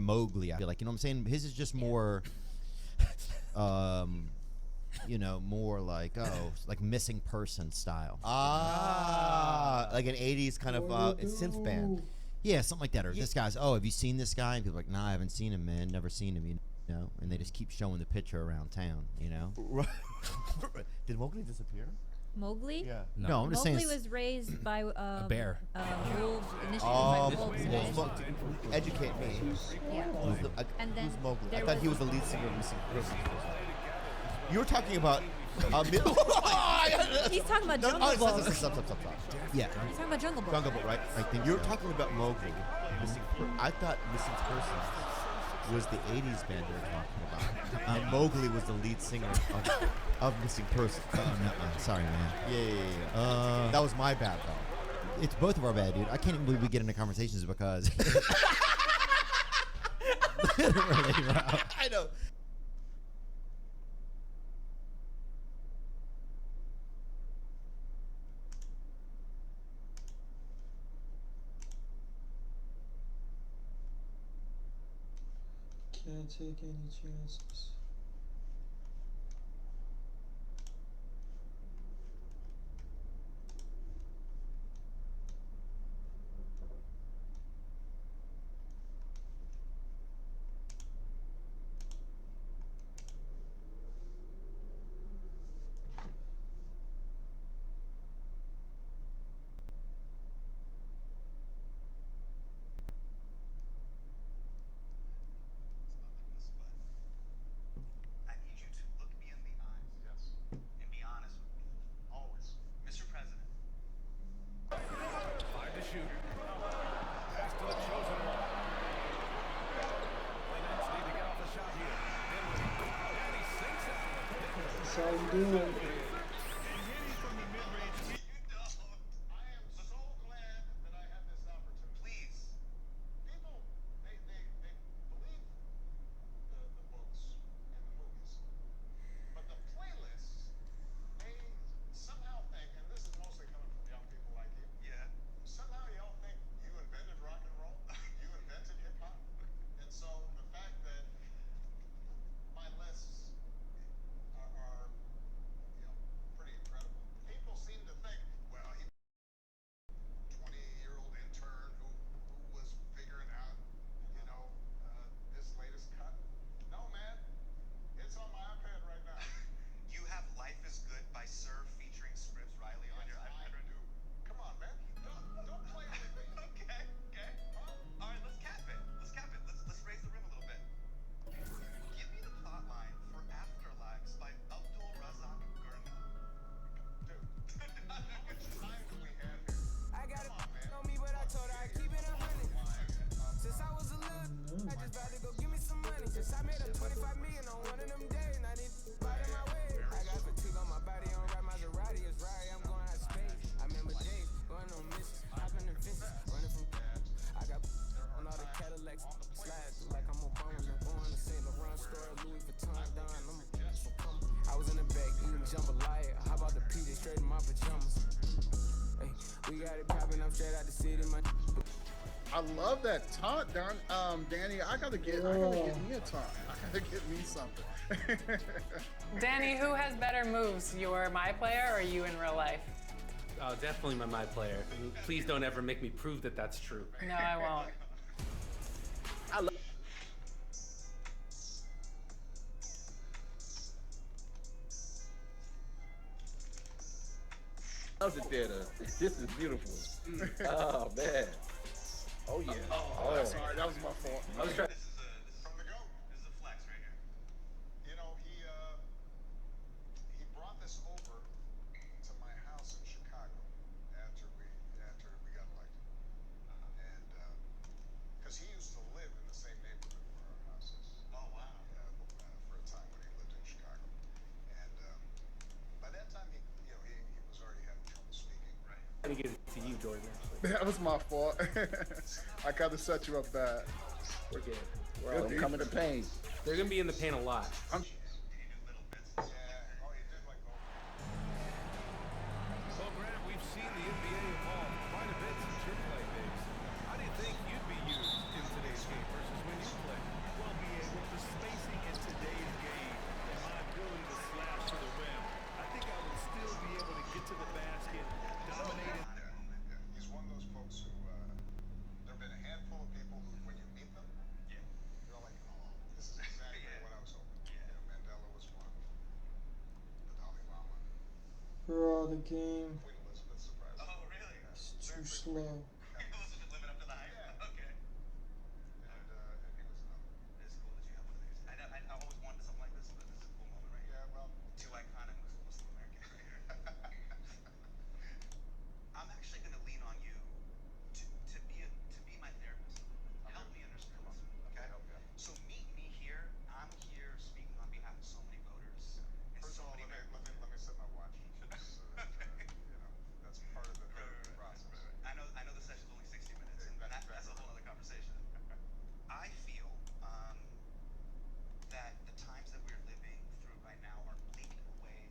Mowgli. I feel like, you know what I'm saying? His is just more, you know, more like like missing person style. Like an '80s kind of synth band. Yeah, something like that. Or this guy's, have you seen this guy? And people are like, nah, I haven't seen him, man. Never seen him, you know? And they just keep showing the picture around town, you know? Did Mowgli disappear? Mowgli? Yeah. No, I'm just Mowgli saying. was raised by a bear. Wolves, initially Oh, by wolves. educate me. Yeah. And then who's Mowgli? I there thought he was the lead singer of Missing Persons. You were talking about... He's talking about Jungle Book. Stop. Yeah. He's talking about Jungle Book. Jungle Book, right? I think You're so. talking about Mowgli. I thought Missing Persons was the '80s band you were talking about, and Mowgli was the lead singer of Missing Persons. No, sorry, man. Yeah. That was my bad, though. It's both of our bad, dude. I can't even believe we get into conversations because... Literally, bro. I know. Can't take any chances. That's all I'm doing. I love that taunt, Danny. I gotta get me a taunt. I gotta get me something. Danny, who has better moves, your my player or you in real life? Oh, definitely my player. And please don't ever make me prove that that's true. No, I won't. I love. How's it there? This is beautiful. Oh man. Oh yeah. Oh, sorry, that was my fault. I was trying. This is from the GOAT. This is a flex right here. You know, he brought this over to my house in Chicago after we got elected, and because he used to live in the same neighborhood where our house is. Oh wow. Yeah, for a time when he lived in Chicago, and by that time he was already having trouble speaking. Right. I'm trying to get it to you, Jordan. That was my fault. I kind of set you up bad. We're good. Well, I'm coming to pain. They're gonna be in the paint a lot. He did little bits. Yeah. Oh, he did like Well, Grant, we've seen the NBA evolve quite a bit since your play days. How do you think you'd be used in today's game versus when you played? the game. Queen Elizabeth surprised. Oh, really? It's too slow. Elizabeth living up to the hype. Okay. And he was another. It's cool that you have one of these. I always wanted something like this, but this is a cool moment, right? Yeah, well, Two iconic Muslim Americans right here. I'm actually going to lean on you to be my therapist. Help me understand this, okay? help you. So meet me here. I'm here speaking on behalf of so many voters. And First so of all, many let me set my watch. So that, that's part of the therapy process. I know the session's only 60 minutes, and that's a whole other conversation. I feel that the times that we're living through right now are bleak in a way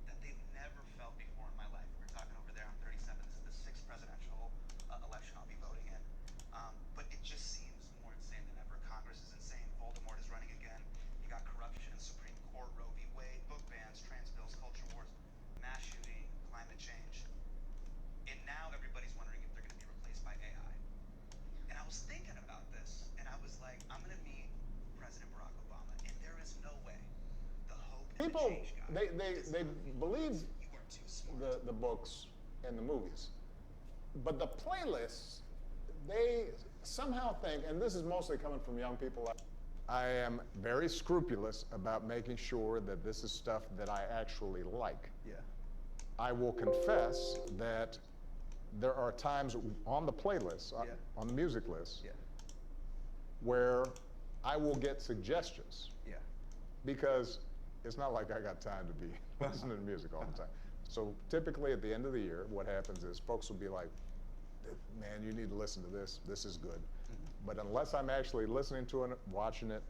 that they've never felt before in my life. We're talking over there, I'm 37. This is the 6th presidential election I'll be voting in. But it just seems more insane than ever. Congress is insane. Voldemort is running again. You got corruption in Supreme Court, Roe v. Wade, book bans, trans bills, culture wars, mass shooting, climate change. And now everybody's wondering if they're going to be replaced by AI. And I was thinking about this, and I was like, I'm going to meet President Barack Obama, and there is no way the hope and People, the change guy they believe you are too smart. the books and the movies, but the playlists, they somehow think, and this is mostly coming from young people, I am very scrupulous about making sure that this is stuff that I actually like. Yeah. I will confess that there are times on the playlist, Yeah. on the music list, Yeah. where I will get suggestions. Yeah. Because it's not like I got time to be listening to music all the time. So typically at the end of the year, what happens is folks will be like, man, you need to listen to this. This is good. But unless I'm actually listening to it, watching it,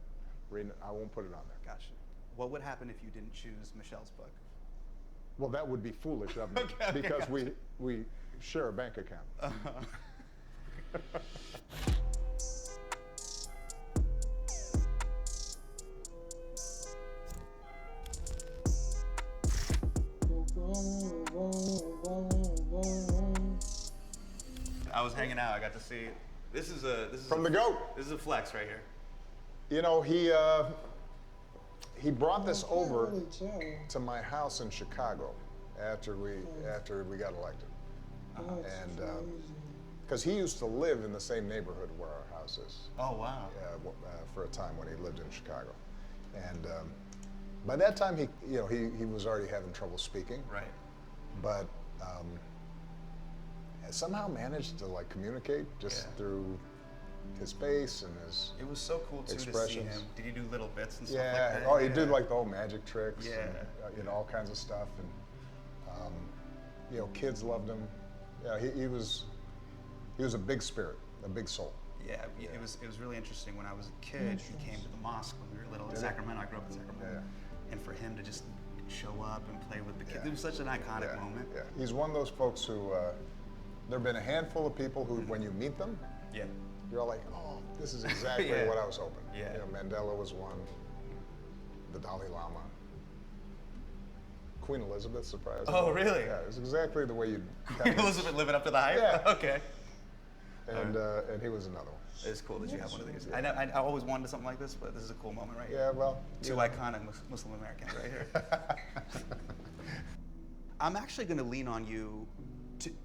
reading it, I won't put it on there. Gotcha. What would happen if you didn't choose Michelle's book? Well, that would be foolish of me Okay, because gotcha. we share a bank account. I was hanging out. I got to see. This is From the GOAT. This is a flex right here. You know, he brought this over Really tell. to my house in Chicago after we got elected. That's And crazy. because he used to live in the same neighborhood where our house is Oh wow. for a time when he lived in Chicago, and by that time he was already having trouble speaking, Right. but somehow managed to like communicate just Yeah. through his face and his It was so cool too to see expressions. him. Did he do little bits and stuff yeah. like that? Oh, he did like the whole magic tricks, Yeah. and all kinds of stuff, and kids loved him. Yeah, he was a big spirit, a big soul. Yeah, it was really interesting. When I was a kid, he came to the mosque when we were little in Sacramento. I grew up in Sacramento. Yeah. And for him to just show up and play with the kids, Yeah. it was such an iconic Yeah, moment. Yeah, he's one of those folks who. There have been a handful of people who, when you meet them, Yeah. you're all like, "Oh, this is exactly Yeah. what I was hoping." Yeah. Mandela was one. The Dalai Lama. Queen Elizabeth surprised. Oh, really? Yeah, it was exactly the way you. Elizabeth living up to the hype? Yeah. Okay. And he was another one. It's cool that you have one of these. I always wanted something like this, but this is a cool moment right here. Yeah, well. Two iconic Muslim Americans right here. I'm actually going to lean on you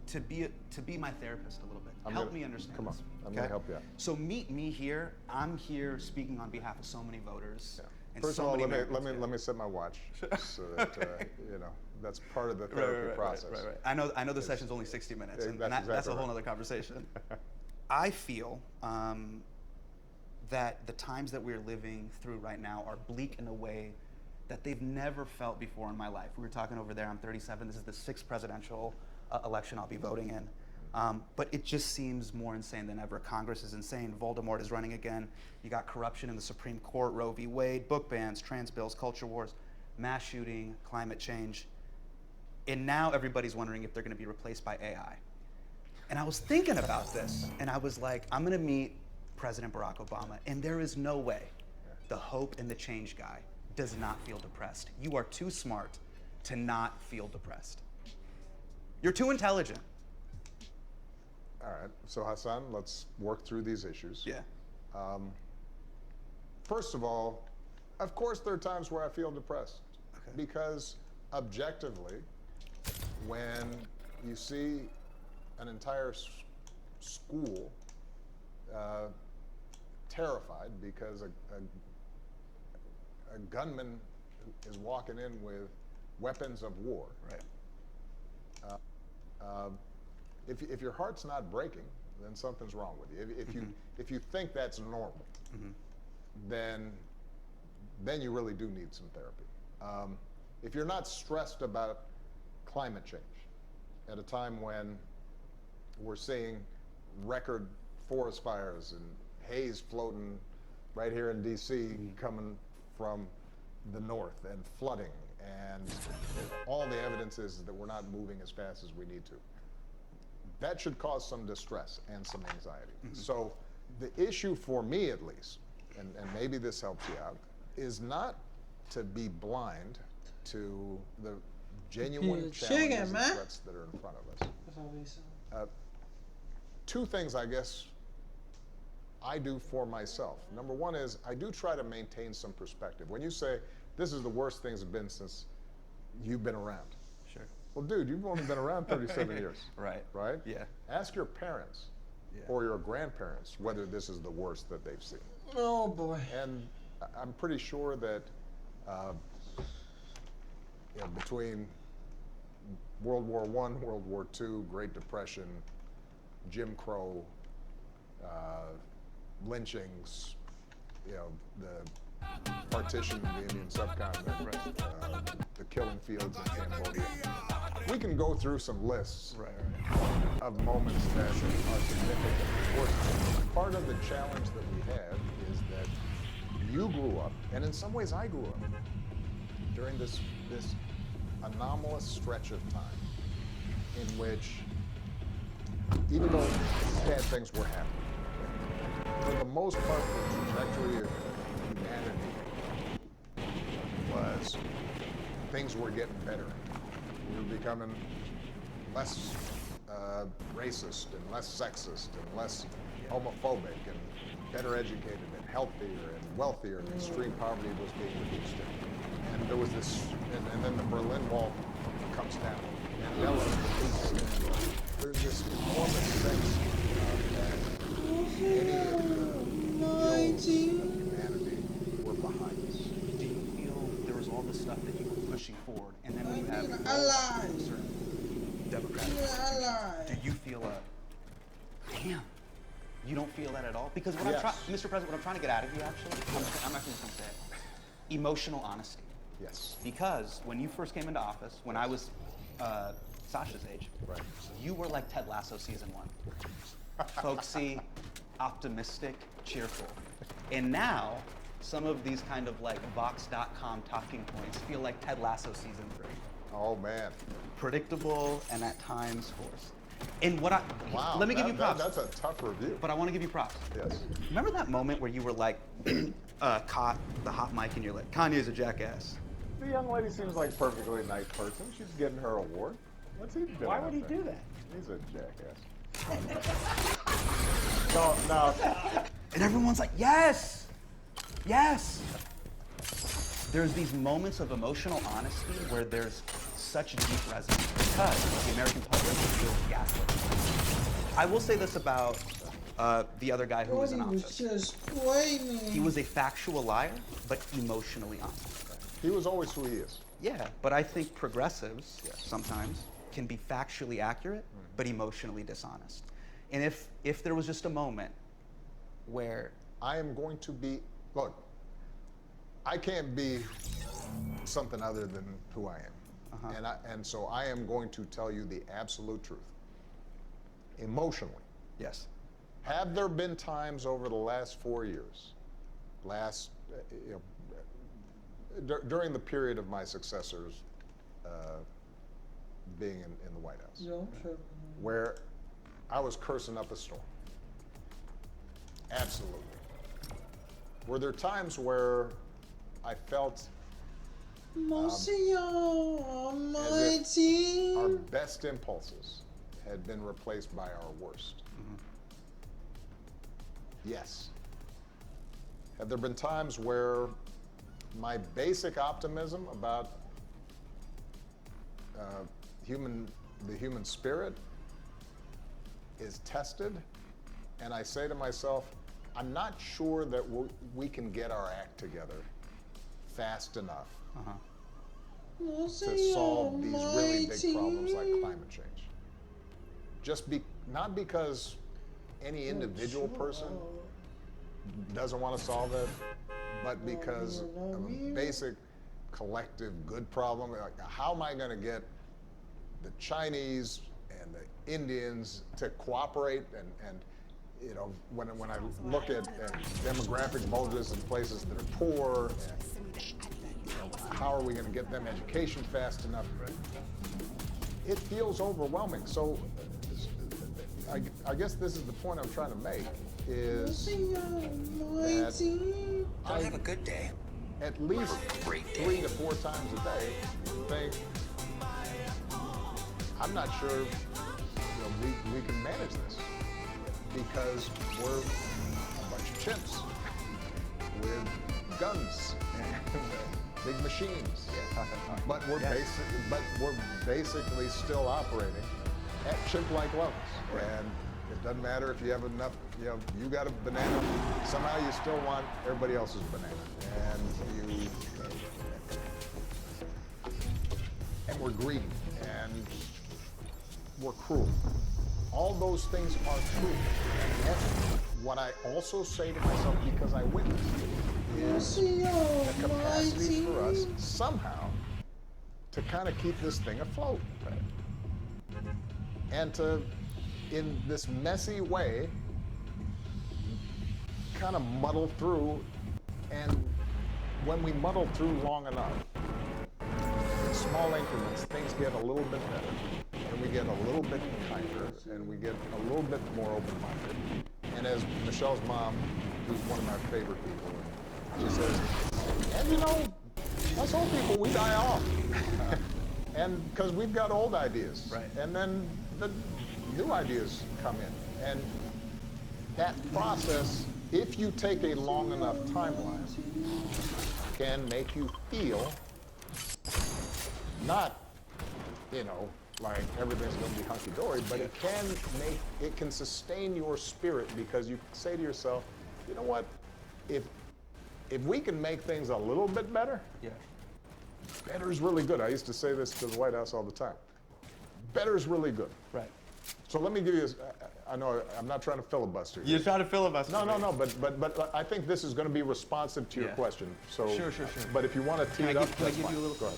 to be my therapist a little bit. Help me understand. Come on, this, I'm gonna help you out. So meet me here. I'm here speaking on behalf of so many voters. Yeah. And First so of all, many let Americans. me set my watch so that that's part of the therapy process. Right. I know the session's only 60 minutes, Yeah, and that's that's exactly a whole right. other conversation. I feel that the times that we're living through right now are bleak in a way that they've never felt before in my life. We were talking over there, I'm 37, this is the 6th presidential election I'll be voting in. But it just seems more insane than ever. Congress is insane, Voldemort is running again. You got corruption in the Supreme Court, Roe v. Wade, book bans, trans bills, culture wars, mass shooting, climate change. And now everybody's wondering if they're gonna be replaced by AI. And I was thinking about this, and I was like, I'm gonna meet President Barack Obama, and there is no way the hope and the change guy does not feel depressed. You are too smart to not feel depressed. You're too intelligent. All right, so Hassan, let's work through these issues. Yeah. First of all, of course there are times where I feel depressed Okay. because objectively, when you see an entire school terrified because a gunman is walking in with weapons of war. Right. If your heart's not breaking, then something's wrong with you. If you think that's normal, then you really do need some therapy. If you're not stressed about climate change at a time when we're seeing record forest fires and haze floating right here in DC coming from the north and flooding, and all the evidence is that we're not moving as fast as we need to. That should cause some distress and some anxiety. So the issue for me, at least, and maybe this helps you out, is not to be blind to the genuine challenges and threats that are in front of us. Two things, I guess, I do for myself. Number one is I do try to maintain some perspective. When you say, this is the worst things have been since you've been around. Sure. Well, dude, you've only been around 37 years. Right. Right? Yeah. Ask your parents or your grandparents whether this is the worst that they've seen. Oh boy. And I'm pretty sure that between World War I, World War II, Great Depression, Jim Crow, lynchings, the partition of the Indian subcontinent, the killing fields in Cambodia. We can go through some lists of moments that are significant. Of course, part of the challenge that we have is that you grew up, and in some ways I grew up, during this anomalous stretch of time in which, even though bad things were happening, for the most part, the trajectory of humanity was things were getting better. We were becoming less racist and less sexist and less homophobic and better educated and healthier and wealthier, and extreme poverty was being reduced. And there was this, and then the Berlin Wall comes down. Mandela released, and there's this enormous sense that any of the ills of humanity were behind us. Do you feel there was all this stuff that you were pushing forward, and then when you have certain Democratic, did you feel damn? You don't feel that at all? Because what Mr. President, what I'm trying to get out of you, actually, I'm actually just going to say it. Emotional honesty. Yes. Because when you first came into office, when I was Sasha's age, you were like Ted Lasso season 1. Folksy, optimistic, cheerful. And now, some of these kind of like Vox.com talking points feel like Ted Lasso season 3. Oh man. Predictable and at times forced. And let me give you props. That's a tough review. But I want to give you props. Yes. Remember that moment where you were like, caught the hot mic and you're like, Kanye's a jackass. The young lady seems like a perfectly nice person. She's getting her award. What's he doing? Why would he do that? He's a jackass. No. And everyone's like, yes, yes. There's these moments of emotional honesty where there's such deep resonance because the American public feels gaslit. I will say this about the other guy who was in office. He was a factual liar, but emotionally honest. He was always who he is. Yeah, but I think progressives sometimes can be factually accurate, but emotionally dishonest. And if there was just a moment where I am going to be, look, I can't be something other than who I am. And so I am going to tell you the absolute truth. Emotionally. Yes. Have there been times over the last 4 years, during the period of my successors being in the White House, where I was cursing up a storm? Absolutely. Were there times where I felt as if our best impulses had been replaced by our worst? Yes. Have there been times where my basic optimism about the human spirit is tested, and I say to myself, I'm not sure that we can get our act together fast enough to solve these really big problems like climate change. Not because any individual person doesn't want to solve it, but because of a basic collective good problem. Like, how am I going to get the Chinese and the Indians to cooperate? And you know, when I look at demographic bulges in places that are poor, and, you know, how are we going to get them education fast enough? It feels overwhelming. So I guess this is the point I'm trying to make, is that I have a good day. At least 3 to 4 times a day, think, I'm not sure, you know, we can manage this, because we're a bunch of chimps with guns and big machines. But we're basically still operating at chimp-like levels. And it doesn't matter if you have enough, you know, you got a banana, somehow you still want everybody else's banana. And we're greedy, and we're cruel. All those things are true. And yet, what I also say to myself, because I witnessed it, is the capacity for us somehow to kind of keep this thing afloat. And to, in this messy way, kind of muddle through. And when we muddle through long enough, in small increments, things get a little bit better, and we get a little bit kinder, and we get a little bit more open-minded. And as Michelle's mom, who's one of my favorite people, she says, and you know, us old people, we die off. And because we've got old ideas. Right. And then the new ideas come in. And that process, if you take a long enough timeline, can make you feel not, you know, like everything's going to be hunky-dory, but it can sustain your spirit, because you say to yourself, you know what, if we can make things a little bit better, better is really good. I used to say this to the White House all the time. Better is really good. Right. So let me give you, I know I'm not trying to filibuster. You're trying to filibuster. No, but I think this is going to be responsive to your question. So, Sure. But if you want to tee it up, can I give you a little? Go ahead.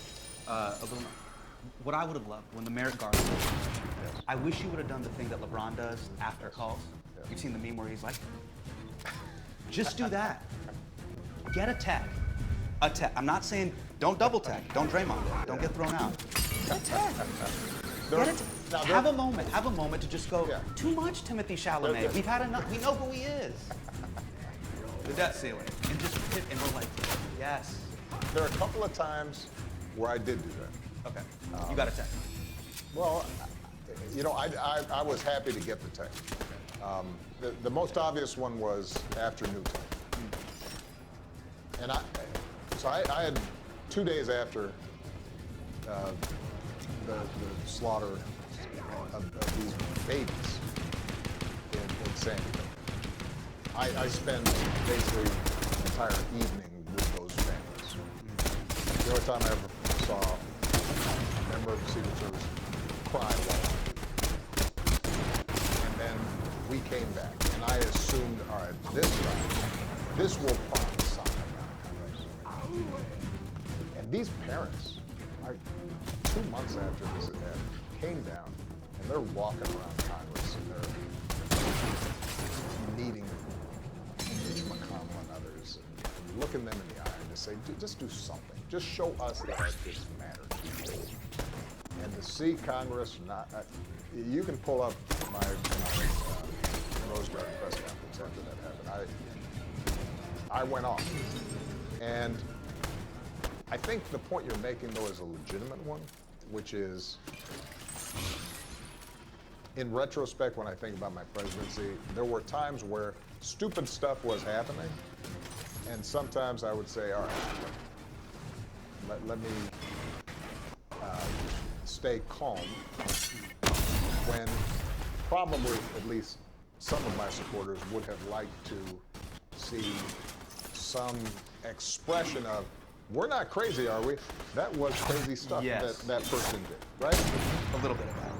What I would have loved when the Merrick Garland, I wish you would have done the thing that LeBron does after calls. You've seen the meme where he's like, just do that. Get a tech. I'm not saying don't double tech. Don't Draymond it. Don't get thrown out. Get a tech. Get it. Have a moment to just go, too much Timothy Chalamet. We've had enough. We know who he is. The debt ceiling. And just hit, and we're like, yes. There are a couple of times where I did do that. Okay. You got a tech. Well, you know, I was happy to get the tech. The most obvious one was after Newton. And I had 2 days after the slaughter of these babies in San Diego. I spent basically an entire evening with those families. The only time I ever saw a member of the Secret Service cry while and then we came back, and I assumed, all right, this will prompt something. And these parents, like 2 months after this event, came down, and they're walking around Congress, and they're meeting Mitch McConnell and others, and looking them in the eye and to say, just do something. Just show us that this matters. And to see Congress not, you can pull up my Rose Garden press conference after that happened. I went off. And I think the point you're making, though, is a legitimate one, which is, in retrospect, when I think about my presidency, there were times where stupid stuff was happening, and sometimes I would say, all right, let me stay calm when probably at least some of my supporters would have liked to see some expression of, we're not crazy, are we? That was crazy stuff Yes. that person did, right? A little bit of that.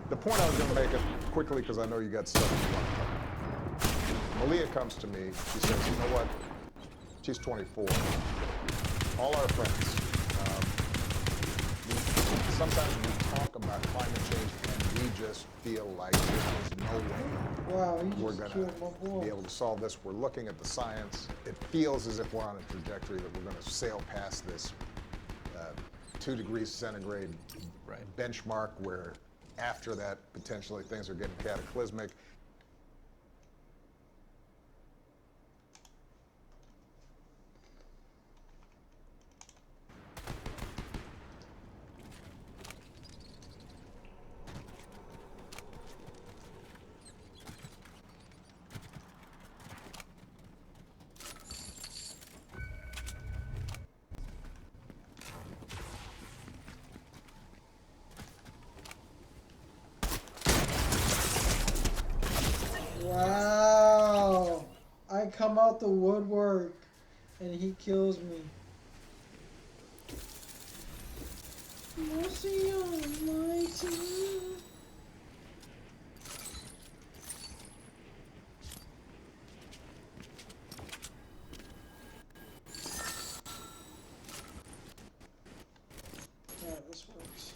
The point I was going to make it quickly, because I know you got stuff you want to talk about. Malia comes to me. She says, you know what? She's 24. All our friends, sometimes we talk about climate change and we just feel like there's no way Wow, he we're just going killed my to boy. be able to solve this. We're looking at the science. It feels as if we're on a trajectory that we're going to sail past this 2 degrees centigrade benchmark, where after that, potentially things are getting cataclysmic. Wow. I come out the woodwork and he kills me. Mercy Almighty. Yeah, this works.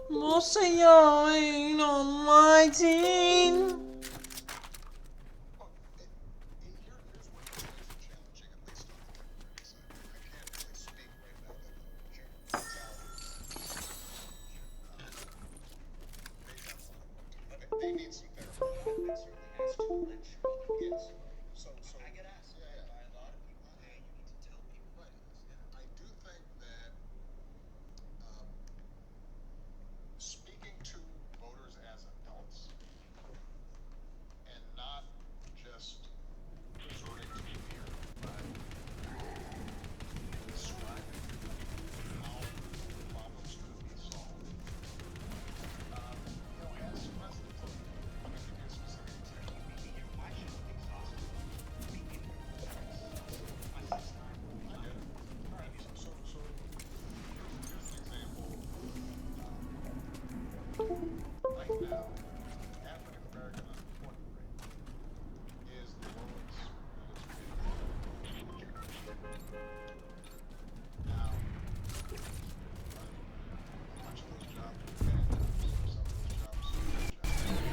Most of y'all ain't on my team. They need some therapy. That certainly has to eventually. Yes. So I get asked by a lot of people, hey, you need to tell people. Right. I do think that speaking to voters as adults and not just resorting to fear, but describing how problems could be solved, has some lessons. Let me give you a specific example. I should be exhausted. My sister. I get it. All right. So here's an example. Right now, African American unemployment rate is the lowest that it's been in a generation. Now, much of those jobs are bad jobs. Some of those jobs are good jobs.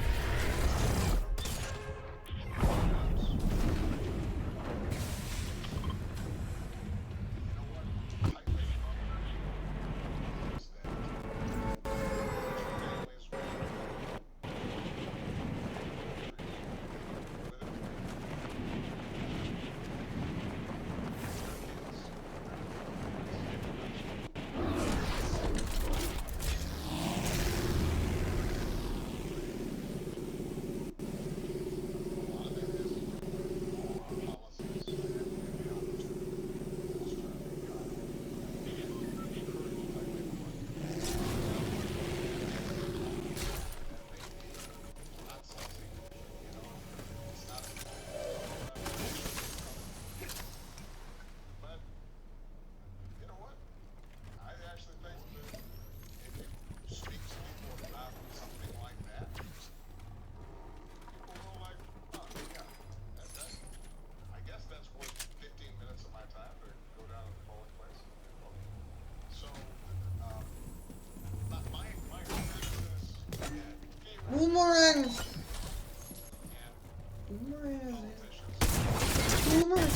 But you know what? I actually think that if you speak to people about something like that, people will like, oh yeah, I guess that's worth 15 minutes of my time to go down to the polling place and vote. So, my experience is Boomerang. Boomerang. Boomerang.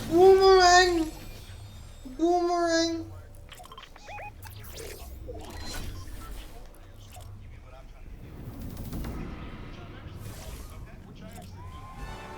Boomerang. Boomerang. which I actually do.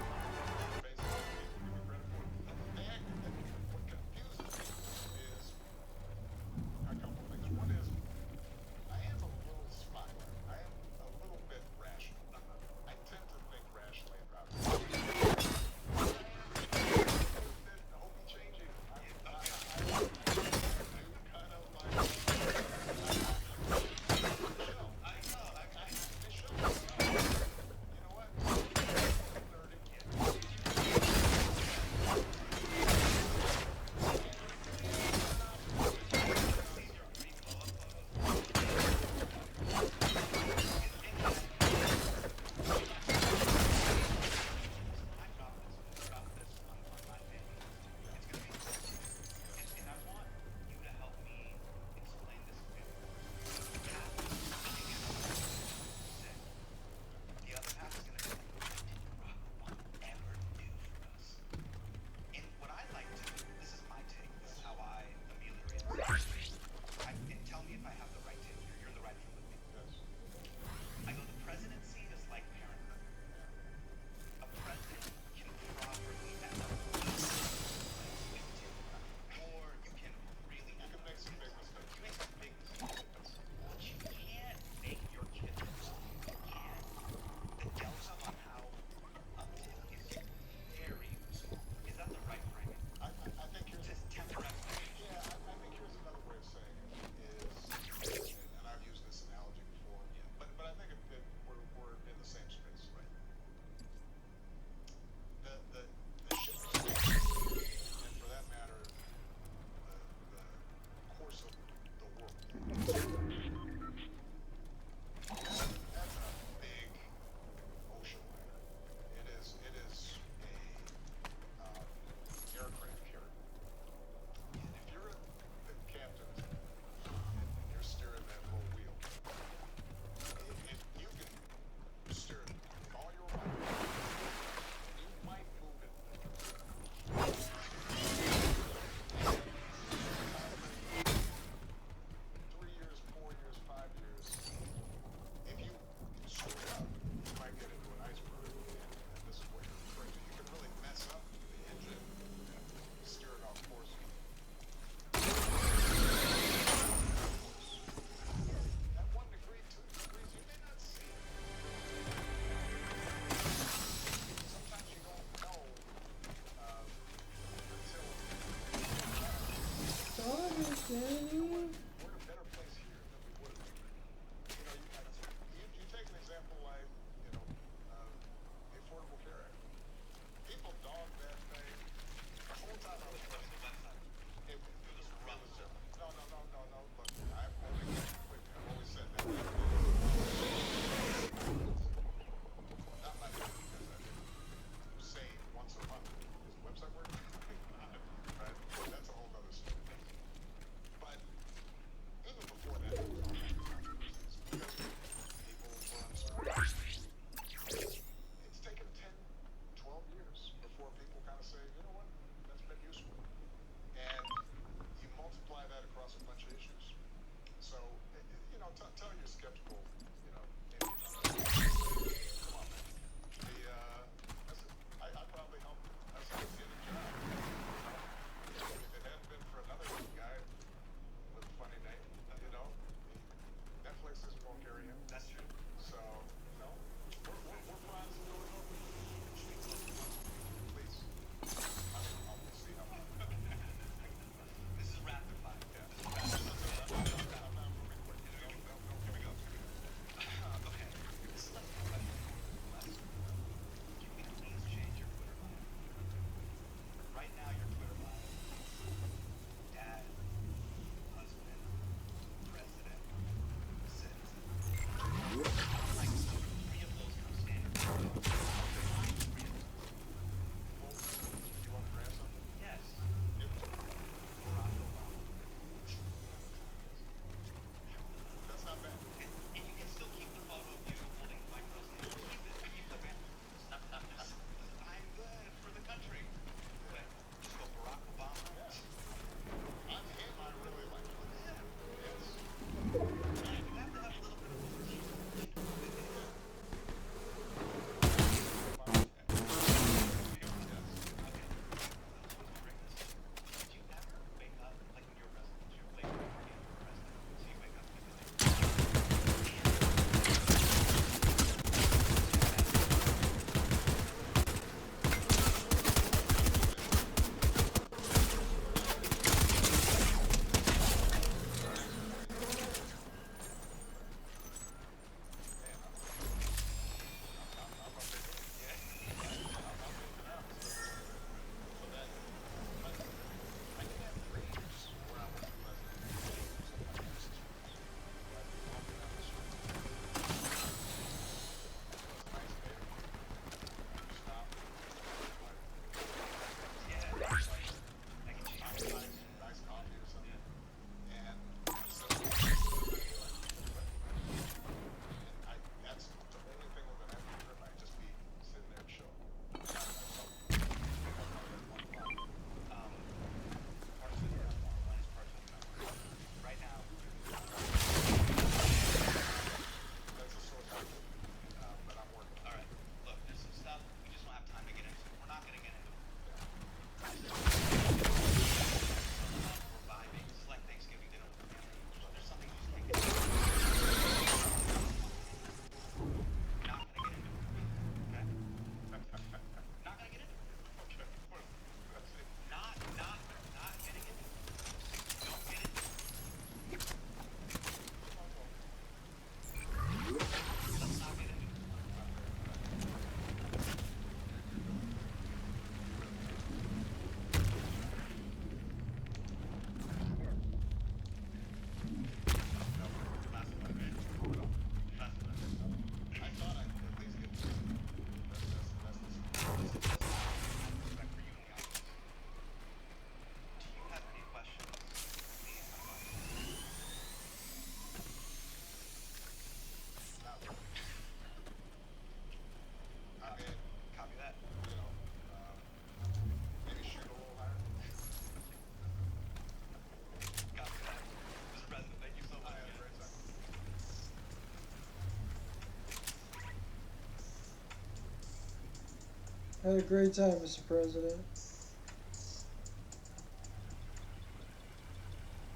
Had a great time, Mr. President.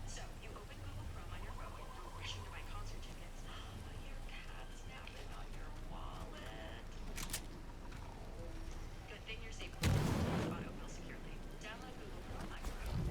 So, you open Google Chrome on your phone, wishing to buy concert tickets. Your cat's napping on your wallet. Good thing you're safe with autofill securely. Download Google Chrome on your phone.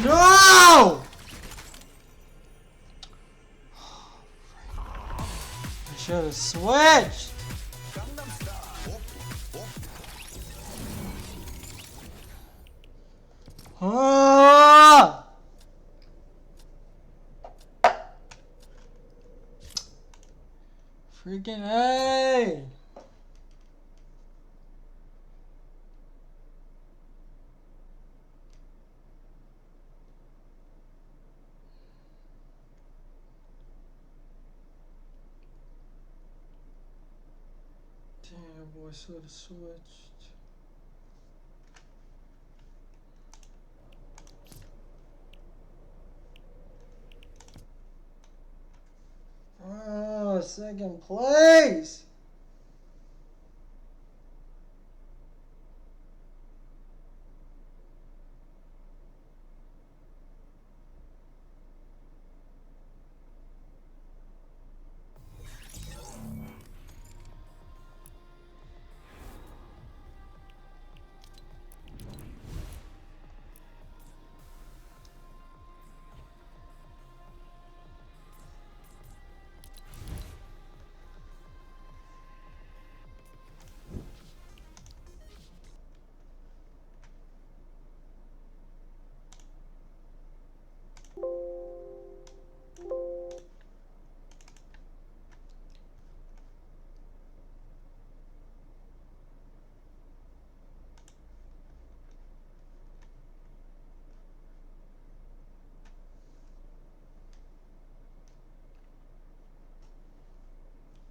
No! I should have switched. Ah! Freaking A! Damn, boy, should have switched. Oh, second place.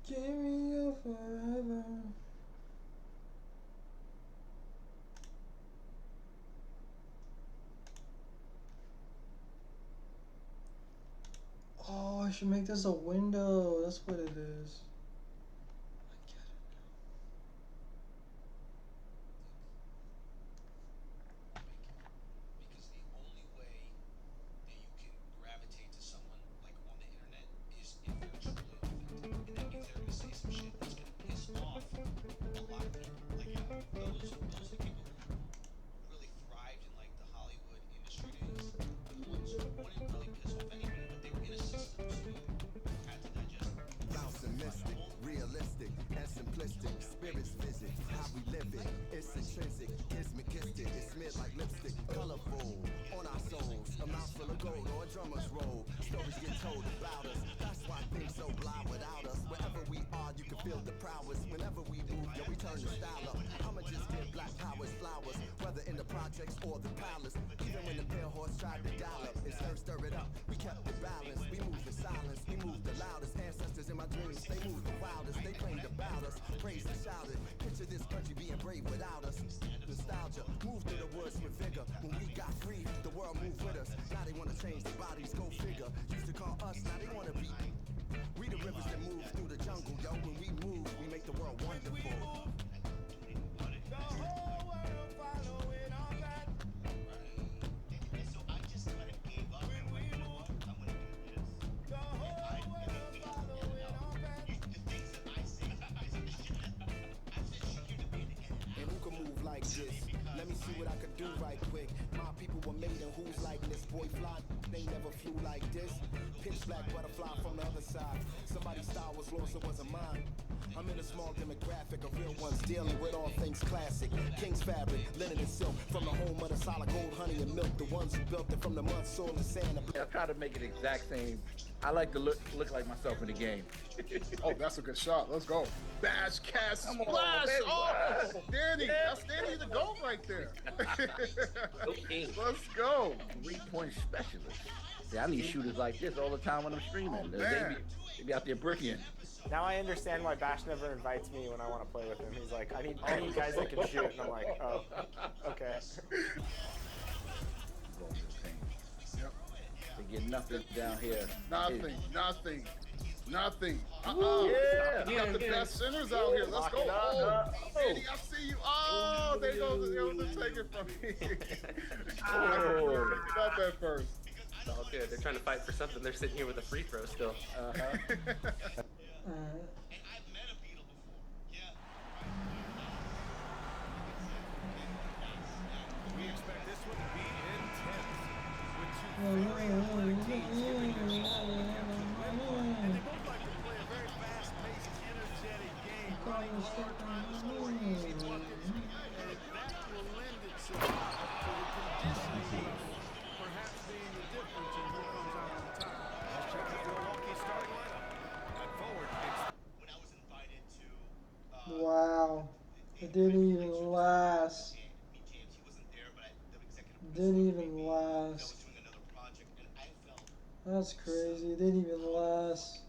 Give me your forever. Oh, I should make this a window. That's what it is. Dealing with all things classic. King's fabric, linen and silk. From the home of the solid gold, honey and milk. The ones who built it from the mud, soil, and sand. I try to make it exact same. I like to look like myself in the game. Oh, that's a good shot. Let's go. Bash, cast, Come on, splash. baby. Oh, Danny. That's Danny the goat right there. Okay. Let's go. 3-point specialist. Yeah, I need shooters like this all the time when I'm streaming. Man. They be out there bricking. Now I understand why Bash never invites me when I want to play with him. He's like, I need guys that can shoot, and I'm like, oh, okay. Yep. They get nothing down here. Nothing. Yeah. We got the best centers out here. Let's go. Oh, Danny, I see you. Oh, they go to take it from me. Oh. Pick it up at first. It's all good. They're trying to fight for something. They're sitting here with a free throw still. We expect this one to be intense, with It didn't even last. Didn't even last. That's crazy. It didn't even last.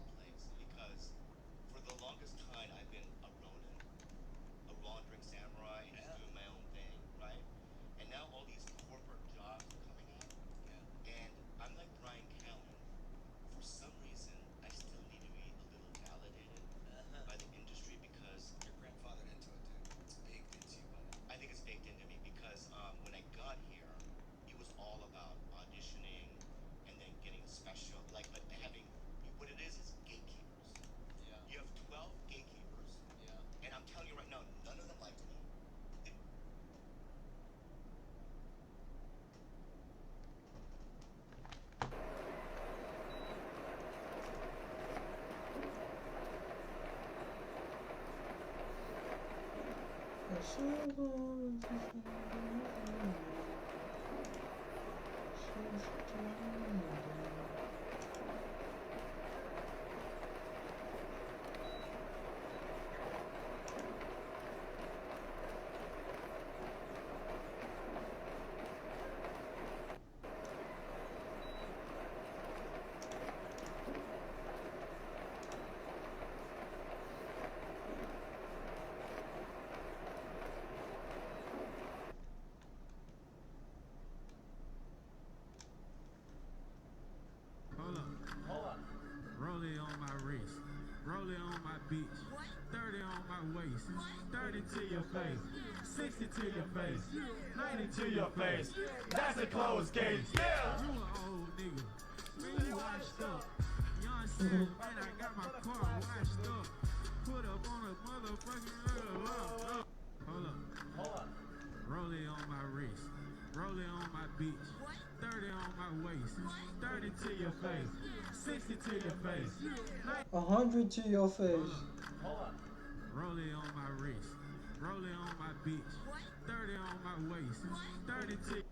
Rollie on my wrist, rollie on my bitch, 30 on my waist, 30 to your face, 60 to your face, 90 to your face. That's a closed case. Yeah. You an old nigga, me washed up. You know what I'm saying? Man, I got my car washed up. Put up on a motherfucking hold up. Rollie on my wrist, rollie on my bitch, 30 on my waist, 30 to your face, 60 to your face, 100 to your face. Rollie on my wrist, rollie on my bitch, 30 on my waist, 30 to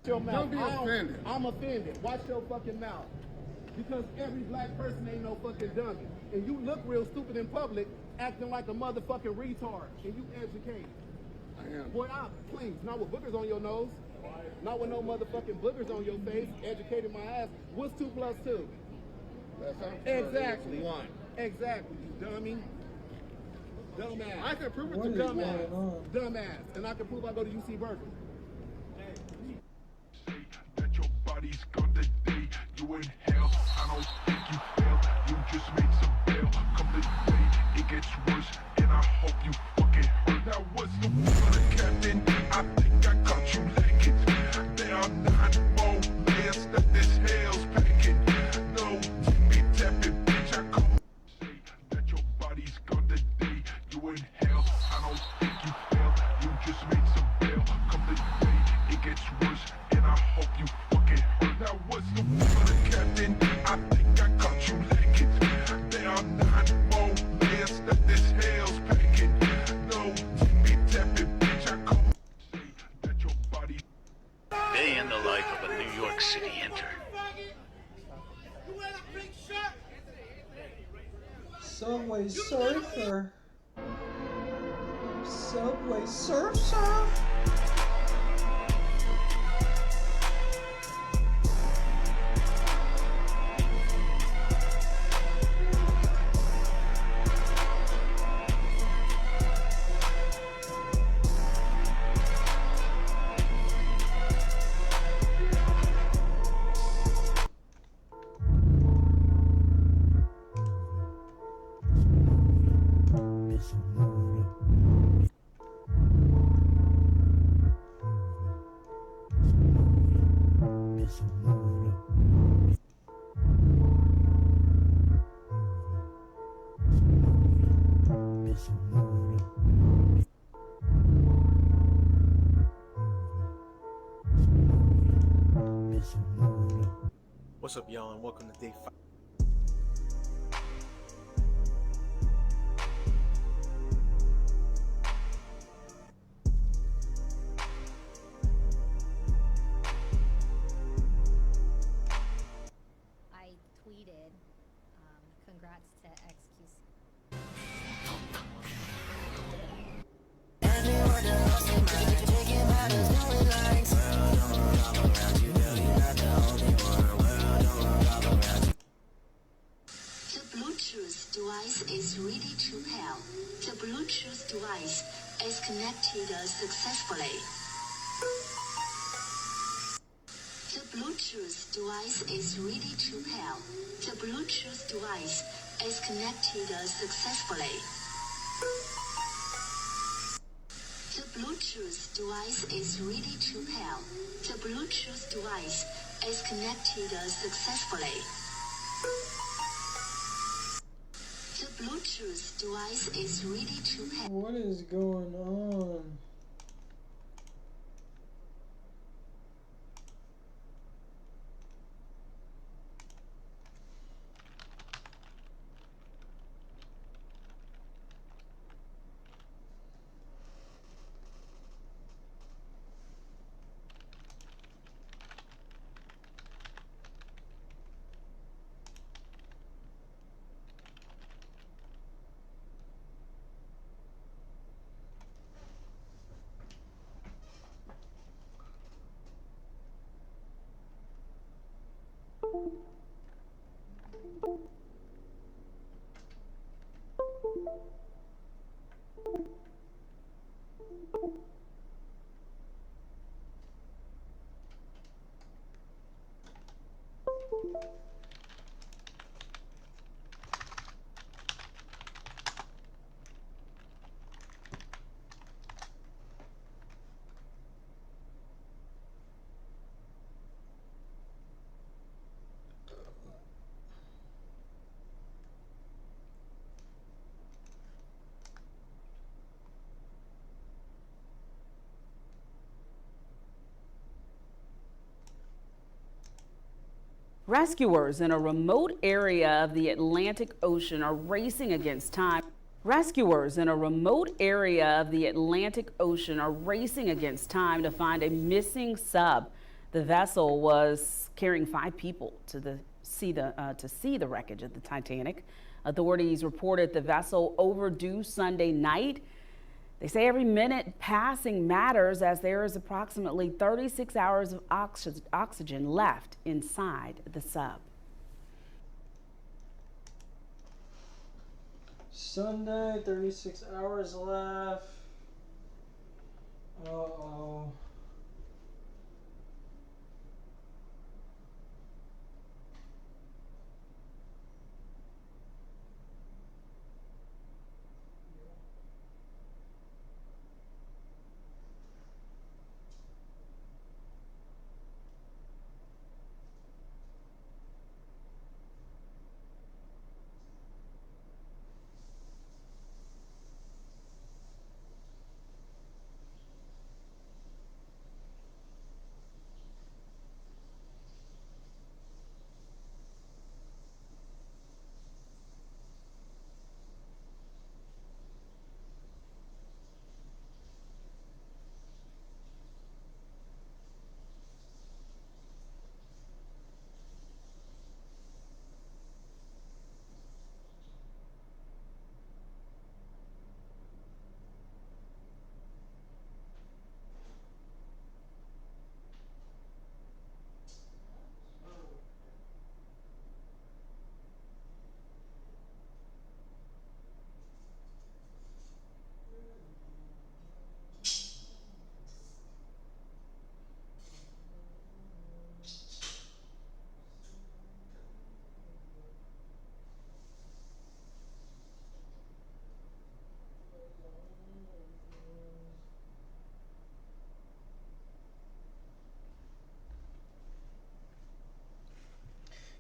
your mouth. Don't be offended. I'm offended. Watch your fucking mouth. Because every black person ain't no fucking dummy. And you look real stupid in public, acting like a motherfucking retard. And you educated. I am. Boy, please, not with boogers on your nose. Not with no motherfucking boogers on your face. Educated my ass. What's 2 plus 2? Exactly. 1. Exactly, you dummy. Dumbass. I can prove it to dumbass. Dumbass. And I can prove I go to UC Berkeley. That your body's gone today. You in hell. I don't think you fail. You just made some bail. Come today, it gets worse. And I hope you fucking hurt. Now what's the word, Captain? I think I caught you lacking. There are 9 more layers that this hell's packing. No, be tapping, bitch. I call say that your body's gone today. You in hell. I don't think you fail. You just made some bail. Come today, it gets worse. And I hope you fucking hurt. Now what's the word, Captain? I think I caught you lacking. There are 9 more layers that this hell's packing. No, be tapping, bitch. I call say that your body. Day in the life of a New York City intern. Subway surfer. Subway surfer. What's up, y'all, and welcome to day 5. I tweeted, congrats to XQC. is ready to pair. The Bluetooth device is connected successfully. The Bluetooth device is ready to pair. The Bluetooth device is connected successfully. The Bluetooth device is ready to pair. The Bluetooth device is connected successfully. The Bluetooth device is ready to pair. What is going on? Rescuers in a remote area of the Atlantic Ocean are racing against time. Rescuers in a remote area of the Atlantic Ocean are racing against time to find a missing sub. The vessel was carrying 5 people to see the wreckage of the Titanic. Authorities reported the vessel overdue Sunday night. They say every minute passing matters as there is approximately 36 hours of oxygen left inside the sub. Sunday, 36 hours left. Uh-oh.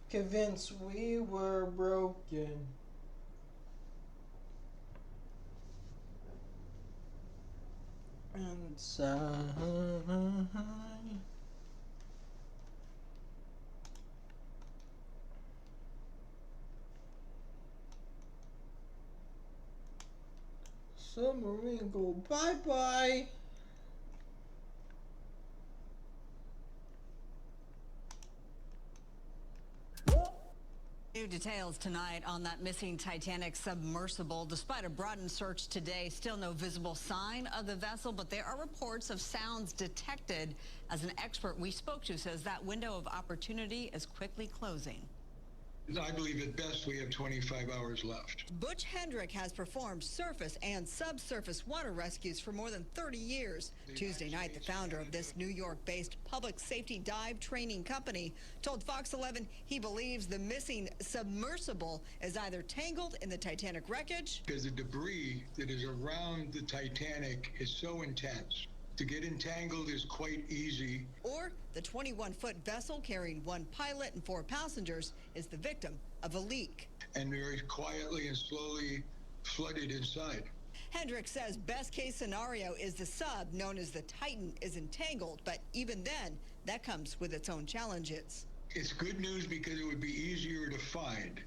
Convinced we were broken. Inside. Submarine go bye-bye. New details tonight on that missing Titanic submersible. Despite a broadened search today, still no visible sign of the vessel, but there are reports of sounds detected. As an expert we spoke to says that window of opportunity is quickly closing. I believe at best we have 25 hours left. Butch Hendrick has performed surface and subsurface water rescues for more than 30 years. Tuesday night, the founder of this New York-based public safety dive training company told Fox 11 he believes the missing submersible is either tangled in the Titanic wreckage, Because the debris that is around the Titanic is so intense. To get entangled is quite easy. or the 21-foot vessel carrying 1 pilot and 4 passengers is the victim of a leak. And very quietly and slowly flooded inside. Hendrick says best case scenario is the sub, known as the Titan, is entangled, but even then, that comes with its own challenges. It's good news because it would be easier to find.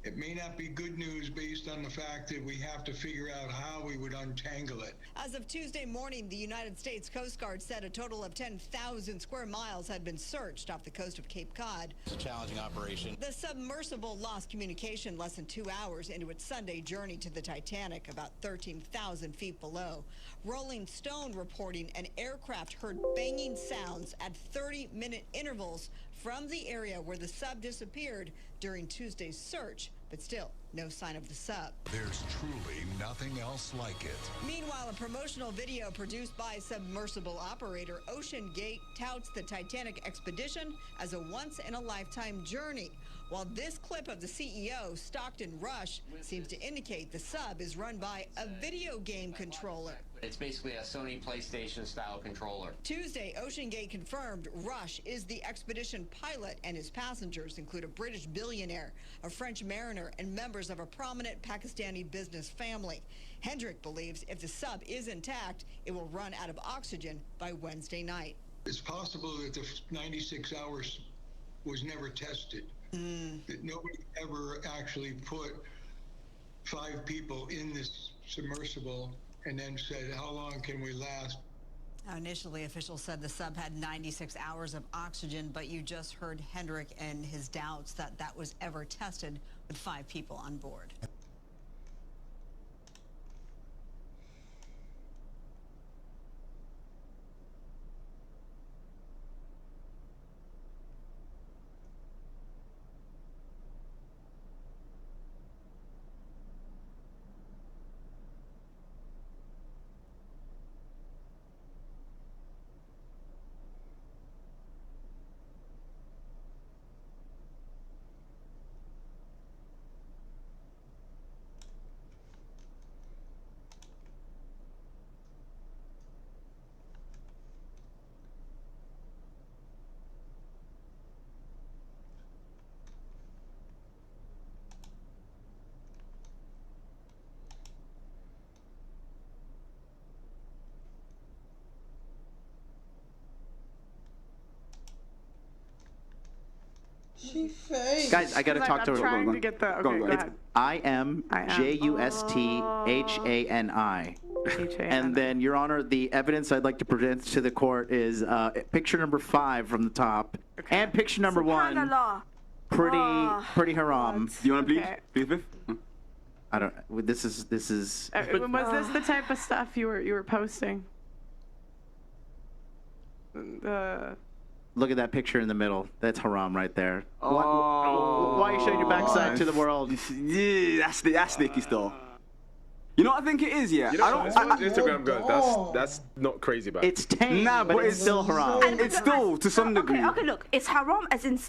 It may not be good news based on the fact that we have to figure out how we would untangle it. As of Tuesday morning, the United States Coast Guard said a total of 10,000 square miles had been searched off the coast of Cape Cod. It's a challenging operation. The submersible lost communication less than 2 hours into its Sunday journey to the Titanic, about 13,000 feet below. Rolling Stone reporting an aircraft heard banging sounds at 30-minute intervals from the area where the sub disappeared during Tuesday's search, but still no sign of the sub. There's truly nothing else like it. Meanwhile, a promotional video produced by submersible operator Ocean Gate touts the Titanic expedition as a once-in-a-lifetime journey, while this clip of the CEO, Stockton Rush, seems to indicate the sub is run by a video game controller. It's basically a Sony PlayStation style controller. Tuesday, Ocean Gate confirmed Rush is the expedition pilot, and his passengers include a British billionaire, a French mariner, and members of a prominent Pakistani business family. Hendrick believes if the sub is intact, it will run out of oxygen by Wednesday night. It's possible that the 96 hours was never tested. That nobody ever actually put 5 people in this submersible and then said, how long can we last? Initially, officials said the sub had 96 hours of oxygen, but you just heard Hendrick and his doubts that that was ever tested with 5 people on board. She faked. Guys, I gotta talk to her. Trying to get the. Okay, go ahead. IMJUSTHANI. And then, Your Honor, the evidence I'd like to present to the court is picture number 5 from the top, and picture number 1. Pretty haram. Do you want to please, Biff? I don't. This is. Was this the type of stuff you were posting? Look at that picture in the middle. That's haram right there. Oh, why are you showing your backside to the world? Yeah, that's sneaky stuff. You know what I think it is, yeah? You know, as far as Instagram goes, that's not crazy about it. It's tame, but it's still haram. It's still, to some degree. Okay, look, it's haram as in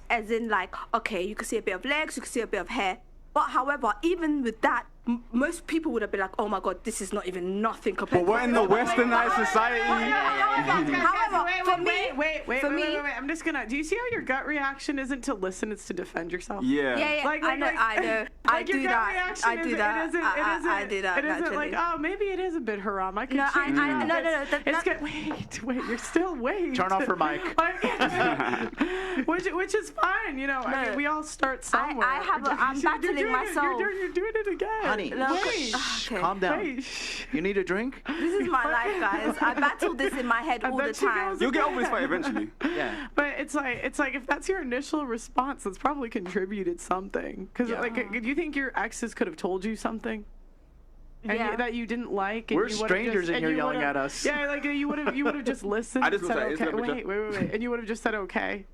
like, okay, you can see a bit of legs, you can see a bit of hair. But however, even with that, most people would have been like, oh my God, this is not even nothing compared to... But we're in the westernized society. However, for me... Wait, I'm just gonna... Do you see how your gut reaction isn't to listen, it's to defend yourself? Yeah, I know. I do that. I do that. It isn't like, oh, maybe it is a bit haram. I can No. It's good. Wait, you're still waiting. Turn off her mic. Which is fine, you know. I mean, we all start somewhere. I'm battling myself. You're doing it again. Honey, calm down. You need a drink? This is my life, guys. I battle this in my head all the time. You'll get over this fight eventually. Yeah. But it's like if that's your initial response, that's probably contributed something. Because do you think your exes could have told you something? And that you didn't like. And We're strangers and you're yelling at us. Yeah, like you would have just listened and said okay. Wait. And you would have just said okay.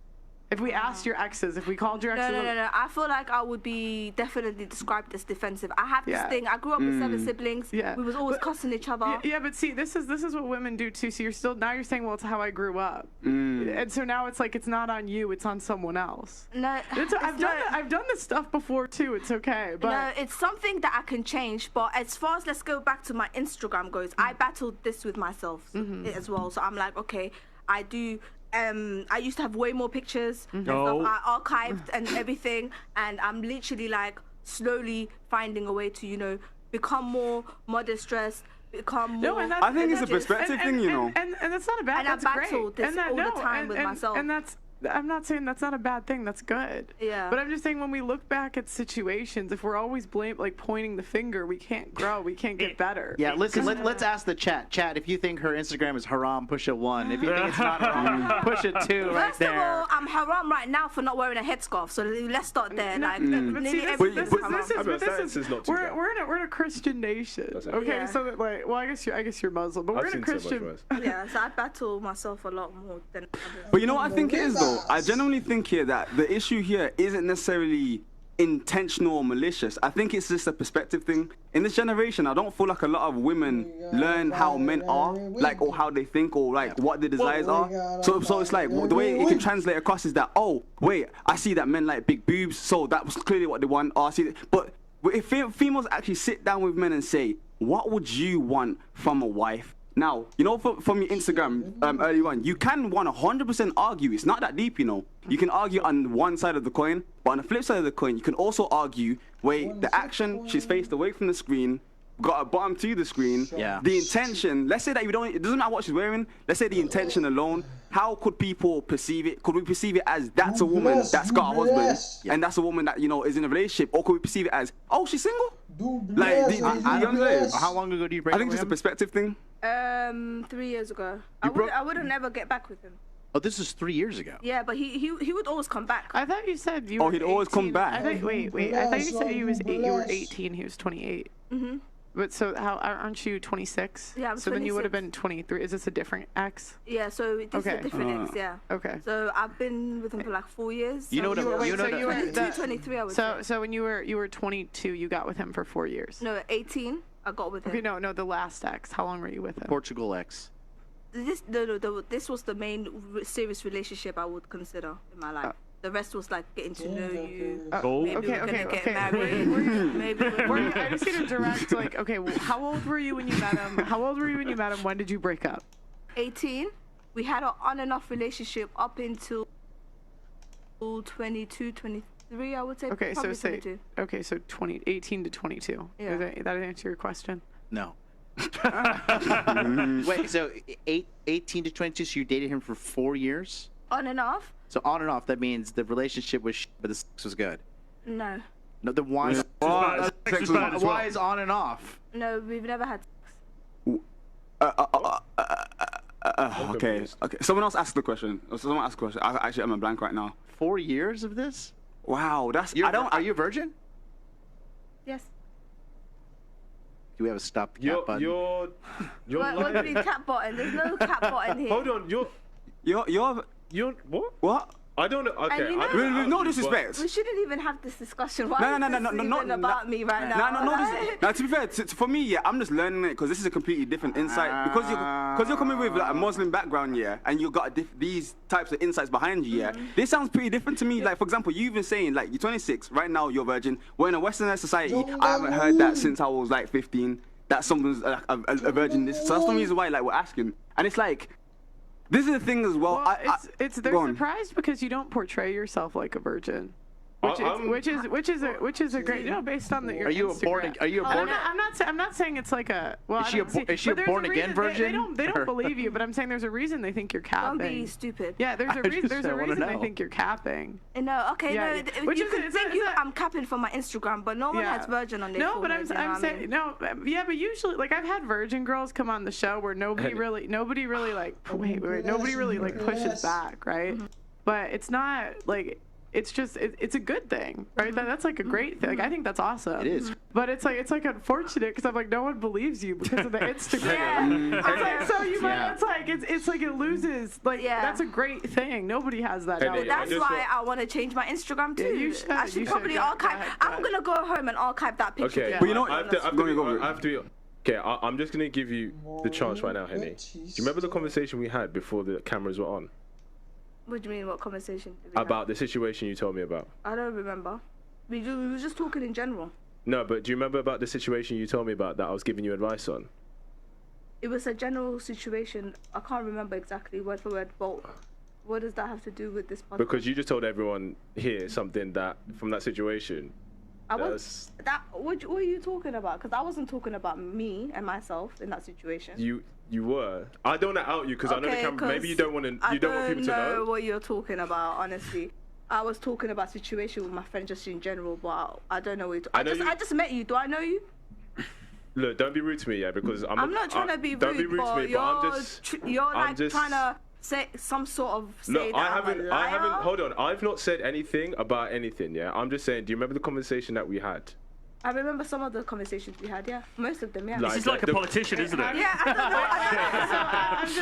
If we asked your exes, if we called your exes. No. I feel like I would be definitely described as defensive. I have this thing. I grew up with 7 siblings. Yeah. We was always cussing each other. Yeah, but see, this is what women do too. So you're saying, well, it's how I grew up, and so now it's like it's not on you, it's on someone else. No, I've done this stuff before too. It's okay, but no, it's something that I can change. But as far as let's go back to my Instagram goes, I battled this with myself as well. So I'm like, okay, I do. I used to have way more pictures and stuff. I archived and everything, and I'm literally like slowly finding a way to, you know, become more modest dressed, become more. No, I think it's a perspective thing, you know. And that's not a bad. And that's I battle great. this all the time with myself. And that's. I'm not saying that's not a bad thing. That's good. Yeah. But I'm just saying when we look back at situations, if we're always pointing the finger, we can't grow. We can't get better. Yeah. Listen. Let's ask the chat. Chat, if you think her Instagram is haram, push a 1. If you think it's not haram, push a 2 right First there. of all, I'm haram right now for not wearing a headscarf. So let's start there. Like, But see, this is we're in a Christian nation. Okay, Yeah. so that, like, well, I guess you're Muslim, but we're in a Christian. Yeah, so I battle myself a lot more than others. But you know what I think it is though? I genuinely think here that the issue here isn't necessarily intentional or malicious. I think it's just a perspective thing. In this generation, I don't feel like a lot of women learn how men are, like, or how they think, or like what their desires are. So it's like the way it can translate across is that, oh wait, I see that men like big boobs, so that was clearly what they want. Oh, I see that. But if females actually sit down with men and say, what would you want from a wife? Now, you know, from your Instagram early on, you can 100% argue. It's not that deep, you know. You can argue on one side of the coin, but on the flip side of the coin, you can also argue, wait, the action, she's faced away from the screen, got a bottom to the screen. Yeah. The intention, let's say that it doesn't matter what she's wearing, let's say the intention alone, how could people perceive it? Could we perceive it as that's a woman that's got a husband, and that's a woman that, you know, is in a relationship? Or could we perceive it as, oh, she's single? Like, how long ago do you break I think it's a perspective thing. 3 years ago. I would never get back with him. Oh, this is 3 years ago. Yeah, but he would always come back. I thought you said you. Oh, were he'd always come 18. back. I thought, wait. I thought you said you were 18. He was 28. Mhm. But so how aren't you 26? Yeah, I'm So then you would have 26. been 23. Is this a different ex? Yeah, so this is a different ex. Yeah. Okay. So I've been with him for like 4 years. You know what? You So were 22, 23. I would say. So when you were 22, you got with him for 4 years. No, 18. I got with him. Okay, no, the last ex. How long were you with him? Portugal ex. This was the main serious relationship I would consider in my life. The rest was like getting to know you. Maybe we're gonna get married. Maybe I just need to direct, like, okay, well, how old were you when you met him? When did you break up? 18. We had an on and off relationship up until 22, 23, I would say. Okay, so Probably say 22. okay, so 18 to 22. Yeah. Does that answer your question? No. Wait, so 18 to 22, so you dated him for 4 years? On and off? So on and off, that means the relationship was but the sex was good. No. No, the why? Why is on and off? No, we've never had sex. Okay. Someone else asked the question. I'm a blank right now. 4 years of this? Wow, that's. Are you a virgin? Yes. Do we have a stop the cat button? What do you mean cat button? There's no cat button here. Hold on, you're what? What? I don't know. Okay, you know, no disrespect. We shouldn't even have this discussion. Why No, is this even about me right now? No, to be fair, for me, yeah, I'm just learning it because this is a completely different insight. Because you're coming with like a Muslim background, yeah, and you got these types of insights behind you, yeah. This sounds pretty different to me. Like, for example, you even saying like you're 26 right now, you're a virgin. We're in a Westernized society. I haven't heard that since I was like 15. That someone's a virgin. So that's the reason why like we're asking, and it's like. This is the thing as well. They're surprised because you don't portray yourself like a virgin, which is a great, you know, based on your. Are you Instagram. a born? I'm not saying it's like a. Well, is she a born again virgin? They don't believe you, but I'm saying there's a reason they think you're capping. Don't be stupid. Yeah, there's a reason they think you're capping. No, okay, Yeah, no. which You is- can is think that- I'm capping for my Instagram, but no one has virgin on their No, but forehead, I'm saying but usually like I've had virgin girls come on the show where nobody really like nobody really like pushes back, right? But it's not like it's just it's a good thing, right? That's like a great thing. Like, I think that's awesome. It is. But it's like unfortunate because I'm like no one believes you because of the Instagram. It's like so you might it's like it loses. Like that's a great thing. Nobody has that. Well, that's why I want to change my Instagram too. you should. I should probably archive. I'm gonna go home and archive that picture. Okay, But you know what? I have to. Okay, I'm just gonna give you the chance right now, Henny. Do you remember the conversation we had before the cameras were on? What do you mean? What conversation? Did we About the situation you told me about. have? I don't remember. We were just talking in general. No, but do you remember about the situation you told me about that I was giving you advice on? It was a general situation. I can't remember exactly word for word, but what does that have to do with this podcast? Because you just told everyone here something that from that situation. What are you talking about? Because I wasn't talking about me and myself in that situation. You were. I don't want to out you because I know the camera. Maybe you don't want to. You don't want people to know. I don't know what you're talking about, honestly. I was talking about situation with my friend just in general, but I don't know what I just met you. Do I know you? Look, don't be rude to me, yeah, because I'm not trying to be rude. Don't be rude to me, but I'm just trying to say some sort of say that I'm a liar. I haven't. Hold on. I've not said anything about anything. Yeah, I'm just saying. Do you remember the conversation that we had? I remember some of the conversations we had, yeah. Most of them, yeah. This is like a politician, isn't it? Yeah, I don't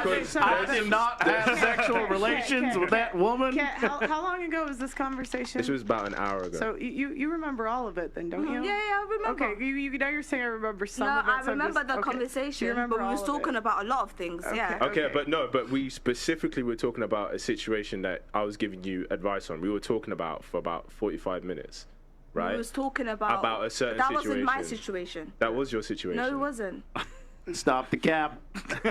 know. I did not have sexual relations with that woman. How long ago was this conversation? This was about an hour ago. So you remember all of it then, don't you? Yeah, I remember. Okay, now you're saying I remember some of it. No, I remember the conversation, but we was talking about a lot of things, yeah. Okay, but we specifically were talking about a situation that I was giving you advice on. We were talking about for about 45 minutes. Right. We was talking about a certain that situation. wasn't my situation. That was your situation. No, it wasn't. Stop the cap. Stop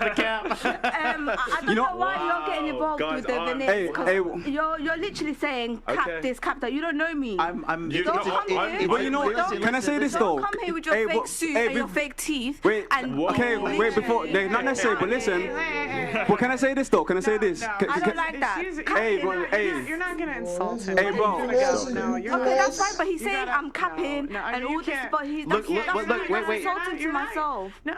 the cap. I don't know why you're getting involved with the veneers. You're literally saying cap this, cap that. You don't know me. I'm. Don't come here. But you know what? Can I say this though? Don't come here with your fake suit and your fake teeth. Wait. And Wait. Before not necessarily, but listen. But can I say this though? Can I say this? I don't like that. You're not gonna insult him. Hey, bro. Okay, that's fine. But he's saying I'm capping and all this. But he's wait. insulting to myself. No,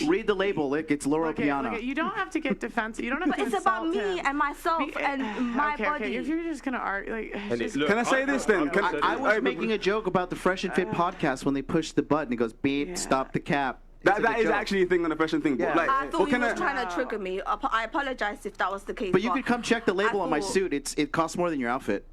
read the label. It's Laura Piana. You don't have to get defensive. You don't have to insult him. But it's about me and myself and my body. Okay, if you're just gonna argue, like, can I say this then? I was making a joke about the Fresh and Fit podcast when they push the button. It goes beep, stop the cap. That is actually a thing on the Fresh and thing. Yeah. I thought you was trying to trigger me. I apologize if that was the case. But you could come check the label on my suit. It costs more than your outfit.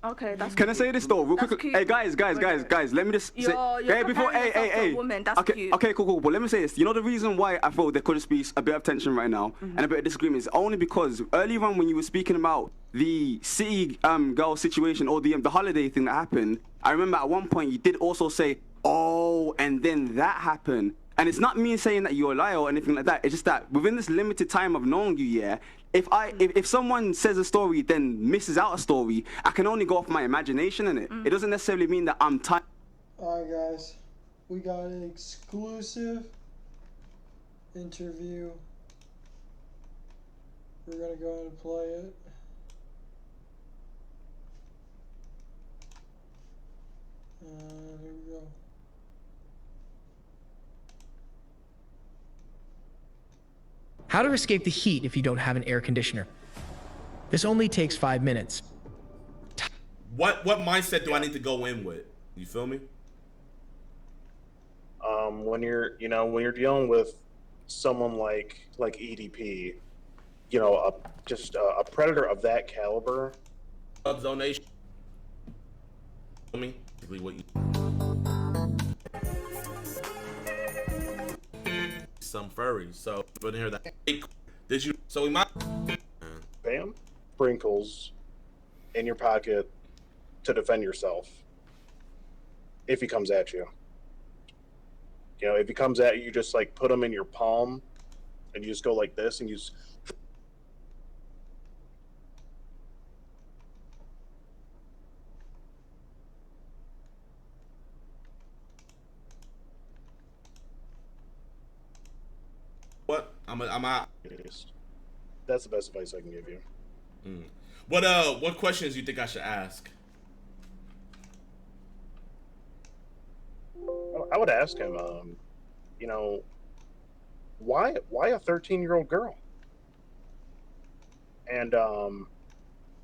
Okay, that's Can I say this though, real quick? Hey guys, let me just say. Hey, before, hey. Woman, that's cute. Okay, cool. But let me say this. You know the reason why I thought there could just be a bit of tension right now and a bit of disagreement is only because earlier on when you were speaking about the city girl situation or the holiday thing that happened, I remember at one point you did also say, oh, and then that happened. And it's not me saying that you're a liar or anything like that. It's just that within this limited time of knowing you, yeah, if someone says a story then misses out a story, I can only go off my imagination in it. It doesn't necessarily mean that I'm tired. Alright guys, we got an exclusive interview. We're gonna go ahead and play it. Here we go. How to escape the heat if you don't have an air conditioner. This only takes 5 minutes. What mindset do I need to go in with? You feel me? When you're dealing with someone like EDP, just a predator of that caliber. Donation. Me, what you. Some furries, so but hear that. Did you? So we might. Bam, sprinkles in your pocket to defend yourself if he comes at you. If he comes at you, you just like put them in your palm, and you just go like this, and you just. What? I'm out. That's the best advice I can give you. What questions do you think I should ask? I would ask him, why a 13-year-old girl? And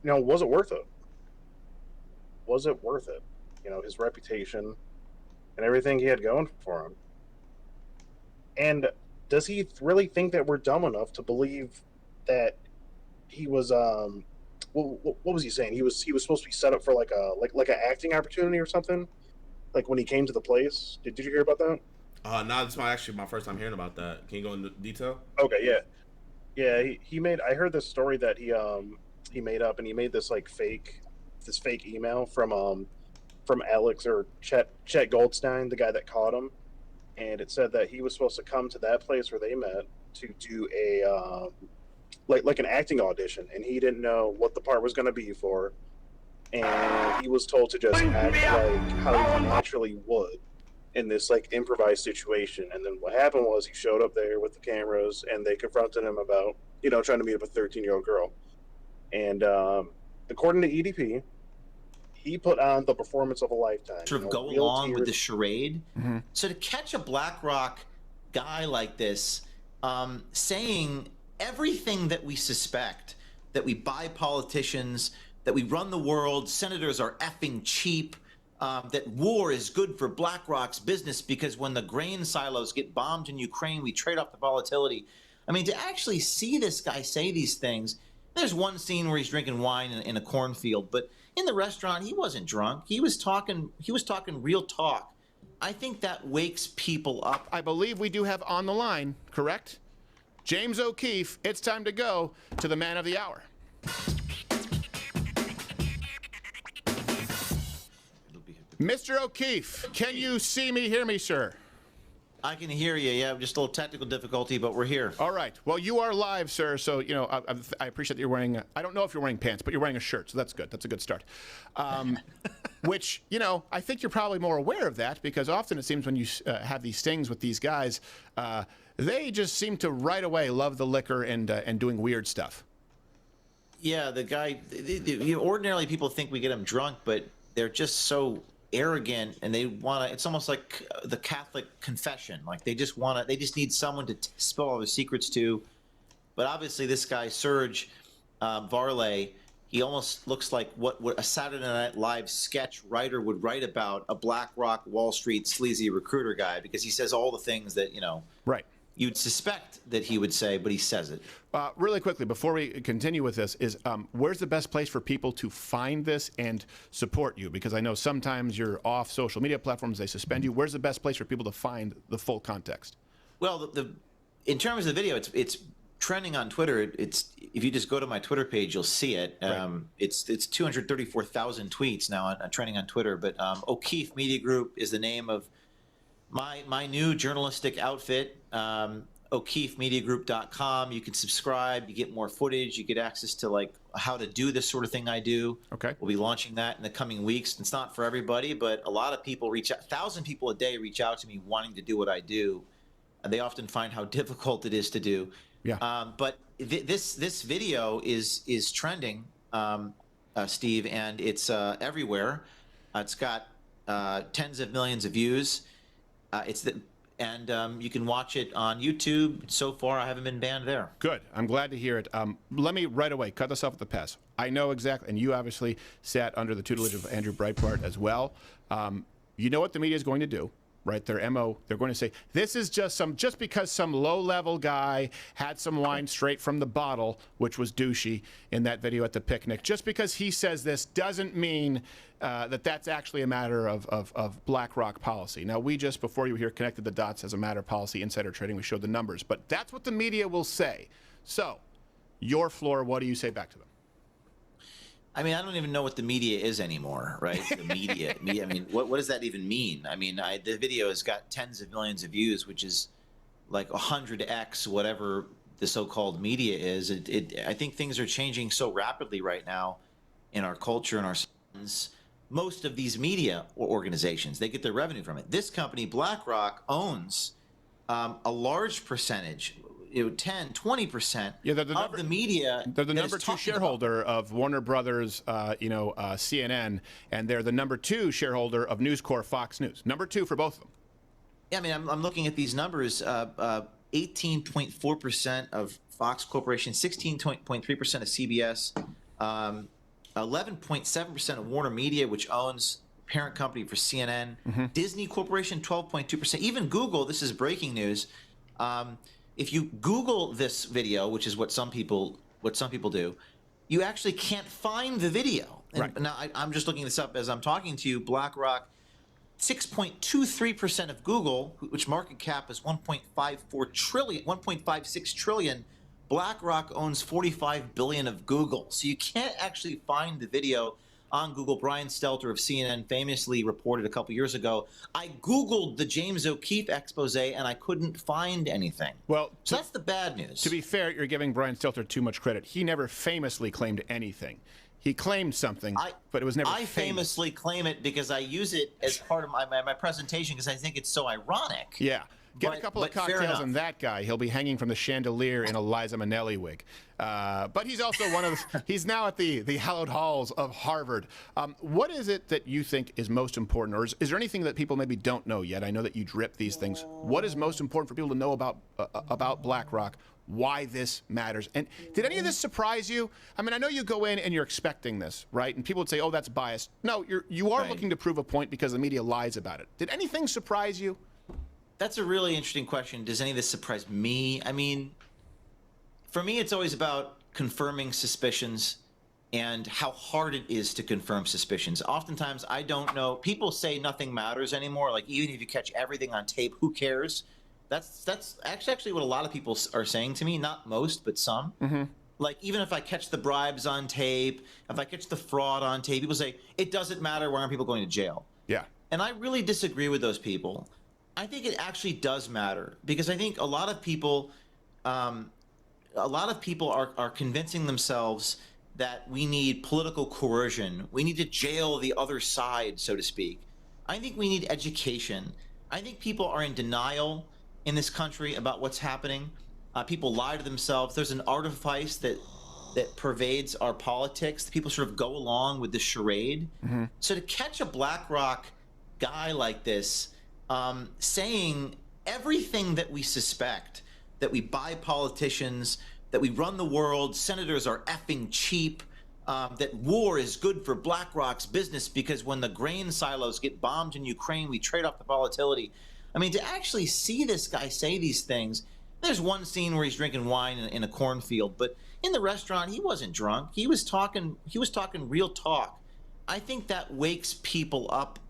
was it worth it? Was it worth it? His reputation and everything he had going for him. And does he really think that we're dumb enough to believe that he was what was he saying? He was supposed to be set up for like an acting opportunity or something? Like when he came to the place. Did you hear about that? No, this is actually my first time hearing about that. Can you go into detail? Okay, yeah. Yeah, he made I heard this story that he made up, and he made this like fake email from Alex or Chet Goldstein, the guy that caught him. And it said that he was supposed to come to that place where they met to do a like an acting audition, and he didn't know what the part was going to be for, and he was told to just act like how he naturally would in this like improvised situation. And then what happened was he showed up there with the cameras, and they confronted him about trying to meet up a 13-year-old girl. And according to EDP, he put on the performance of a lifetime. Sort of go along with the charade. Mm-hmm. So to catch a BlackRock guy like this saying everything that we suspect, that we buy politicians, that we run the world, senators are effing cheap, that war is good for BlackRock's business because when the grain silos get bombed in Ukraine, we trade off the volatility. I mean, to actually see this guy say these things, there's one scene where he's drinking wine in a cornfield, but in the restaurant, he wasn't drunk. He was talking real talk. I think that wakes people up. I believe we do have on the line, correct? James O'Keefe, it's time to go to the man of the hour. Mr. O'Keefe, can you see me, hear me, sir? I can hear you. Yeah, just a little technical difficulty, but we're here. All right. Well, you are live, sir. So, I appreciate that you're wearing, I don't know if you're wearing pants, but you're wearing a shirt. So that's good. That's a good start. Which, I think you're probably more aware of that because often it seems when you have these stings with these guys, they just seem to right away love the liquor and doing weird stuff. Yeah, the guy, ordinarily people think we get them drunk, but they're just so arrogant, and they want to, it's almost like the Catholic confession. Like they just need someone to spill all their secrets to. But obviously this guy, Serge Varley, he almost looks like what a Saturday Night Live sketch writer would write about a BlackRock Wall Street sleazy recruiter guy, because he says all the things that, right, you'd suspect that he would say, but he says it. Really quickly, before we continue with this, is where's the best place for people to find this and support you? Because I know sometimes you're off social media platforms, they suspend you. Where's the best place for people to find the full context? Well, in terms of the video, it's trending on Twitter. It's if you just go to my Twitter page, you'll see it. Right. It's 234,000 tweets now on trending on Twitter. But O'Keefe Media Group is the name of my new journalistic outfit. O'KeefeMediaGroup.com. You can subscribe. You get more footage. You get access to like how to do this sort of thing I do. Okay. We'll be launching that in the coming weeks. It's not for everybody, but a lot of people reach out. 1,000 people a day reach out to me wanting to do what I do, and they often find how difficult it is to do. Yeah. But this video is trending, Steve, and it's everywhere. It's got tens of millions of views. And you can watch it on YouTube. So far, I haven't been banned there. Good. I'm glad to hear it. Let me right away cut this off at the pass. I know exactly, and you obviously sat under the tutelage of Andrew Breitbart as well. You know what the media is going to do, right? Their MO, they're going to say, this is just because some low-level guy had some wine straight from the bottle, which was douchey in that video at the picnic. Just because he says this doesn't mean that's actually a matter of BlackRock policy. Now, we just, before you were here, connected the dots as a matter of policy, insider trading. We showed the numbers, but that's what the media will say. So, your floor, what do you say back to them? I mean, I don't even know what the media is anymore, right? The media. I mean, what does that even mean? I mean, the video has got tens of millions of views, which is like 100x whatever the so-called media is. I think things are changing so rapidly right now in our culture and our sons. Most of these media organizations, they get their revenue from it. This company, BlackRock, owns a large percentage, 10, 20% of the media. They're the number 2 shareholder of Warner Brothers, CNN, and they're the number 2 shareholder of News Corp, Fox News. Number 2 for both of them. Yeah, I mean, I'm looking at these numbers. 18.4% of Fox Corporation, 16.3% of CBS, 11.7% of Warner Media, which owns parent company for CNN. Mm-hmm. Disney Corporation, 12.2%. Even Google, this is breaking news, If you Google this video, which is what some people do, you actually can't find the video. And Right. now I'm just looking this up as I'm talking to you. BlackRock, 6.23% of Google, which market cap is 1.56 trillion. BlackRock owns 45 billion of Google. So you can't actually find the video on Google. Brian Stelter of CNN famously reported a couple years ago, I Googled the James O'Keefe expose and I couldn't find anything. Well, so that's the bad news. To be fair, you're giving Brian Stelter too much credit. He never famously claimed anything. He claimed something, but it was never famous. Famously claim it because I use it as part of my presentation because I think it's so ironic. Yeah. Get a couple of cocktails on that guy. He'll be hanging from the chandelier in a Liza Minnelli wig. But he's also one of he's now at the hallowed halls of Harvard. What is it that you think is most important, or is there anything that people maybe don't know yet? I know that you drip these things. What is most important for people to know about BlackRock? Why this matters? And did any of this surprise you? I mean, I know you go in and you're expecting this, right? And people would say, "Oh, that's biased." No, you are looking to prove a point because the media lies about it. Did anything surprise you? That's a really interesting question. Does any of this surprise me? I mean, for me, it's always about confirming suspicions and how hard it is to confirm suspicions. Oftentimes, I don't know. People say nothing matters anymore. Like, even if you catch everything on tape, who cares? That's actually what a lot of people are saying to me. Not most, but some. Mm-hmm. Like, even if I catch the bribes on tape, if I catch the fraud on tape, people say, it doesn't matter. Why aren't people going to jail? Yeah. And I really disagree with those people. I think it actually does matter because I think a lot of people are convincing themselves that we need political coercion. We need to jail the other side, so to speak. I think we need education. I think people are in denial in this country about what's happening. People lie to themselves. There's an artifice that pervades our politics. People sort of go along with the charade. Mm-hmm. So to catch a BlackRock guy like this saying everything that we suspect, that we buy politicians, that we run the world, senators are effing cheap, that war is good for BlackRock's business because when the grain silos get bombed in Ukraine, we trade off the volatility. I mean, to actually see this guy say these things, there's one scene where he's drinking wine in a cornfield, but in the restaurant, he wasn't drunk. He was talking real talk. I think that wakes people up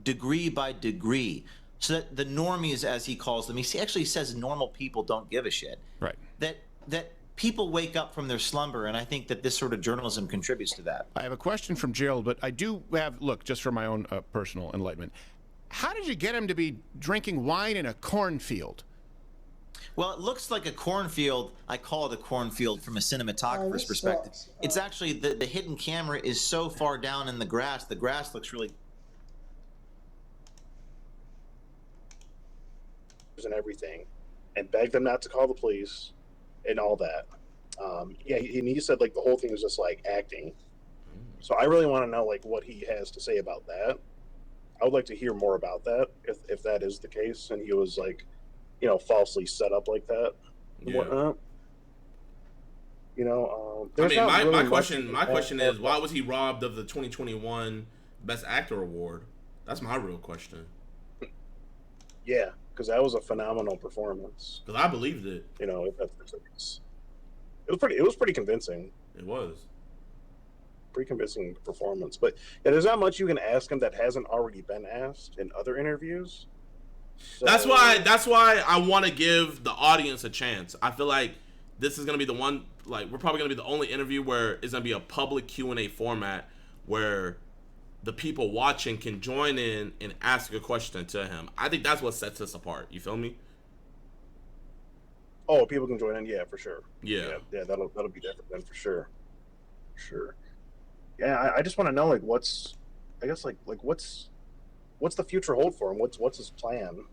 degree by degree. So that the normies, as he calls them, he actually says normal people don't give a shit. Right. That people wake up from their slumber, and I think that this sort of journalism contributes to that. I have a question from Gerald, but I do have, look, just for my own personal enlightenment. How did you get him to be drinking wine in a cornfield? Well, it looks like a cornfield. I call it a cornfield from a cinematographer's perspective. It's actually the hidden camera is so far down in the grass looks really... and everything, and begged them not to call the police and all that. Yeah, and he said like the whole thing was just like acting. So I really want to know like what he has to say about that. I would like to hear more about that if that is the case, and he was like, you know, falsely set up like that and whatnot. You know, I mean, my question is, why was he robbed of the 2021 Best Actor award? That's my real question. Yeah, because that was a phenomenal performance. Because I believed it. You know, it was pretty convincing. It was pretty convincing performance. But yeah, there's not much you can ask him that hasn't already been asked in other interviews. So, that's why I want to give the audience a chance. I feel like this is gonna be the one. Like, we're probably gonna be the only interview where it's gonna be a public Q&A format where the people watching can join in and ask a question to him. I think that's what sets us apart. You feel me? Oh, people can join in, yeah, for sure. Yeah, that'll be different then for sure. Sure. Yeah, I just want to know like what's the future hold for him? What's his plan?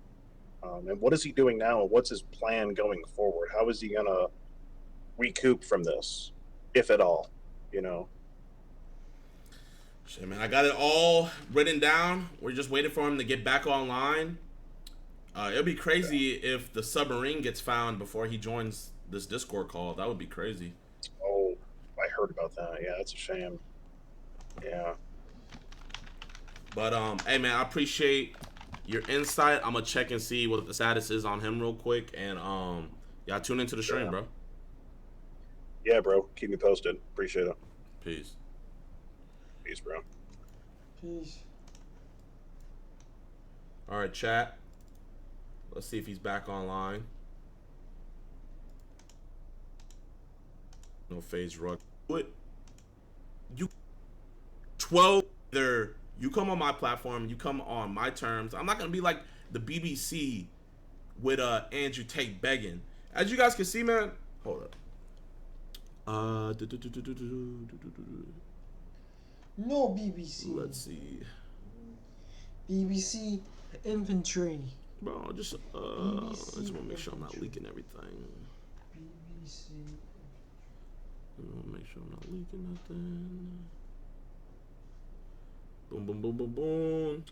And what is he doing now? And what's his plan going forward? How is he gonna recoup from this, if at all? You know. Shit, man, I got it all written down. We're just waiting for him to get back online. It'll be crazy if the submarine gets found before he joins this Discord call. That would be crazy. Oh, I heard about that. Yeah, that's a shame. Yeah. But hey, man, I appreciate your insight. I'm gonna check and see what the status is on him real quick, and y'all tune into the stream, bro. Yeah, bro. Keep me posted. Appreciate it. Peace. Peace, bro. Peace. All right, chat. Let's see if he's back online. No phase rug. What? You 12. Either you come on my platform, you come on my terms. I'm not gonna be like the BBC with Andrew Tate begging. As you guys can see, man. Hold up. No BBC. Let's see. BBC infantry. Bro, just I just want to make sure I'm not leaking everything. BBC. I want to make sure I'm not leaking nothing. Boom, boom, boom, boom, boom.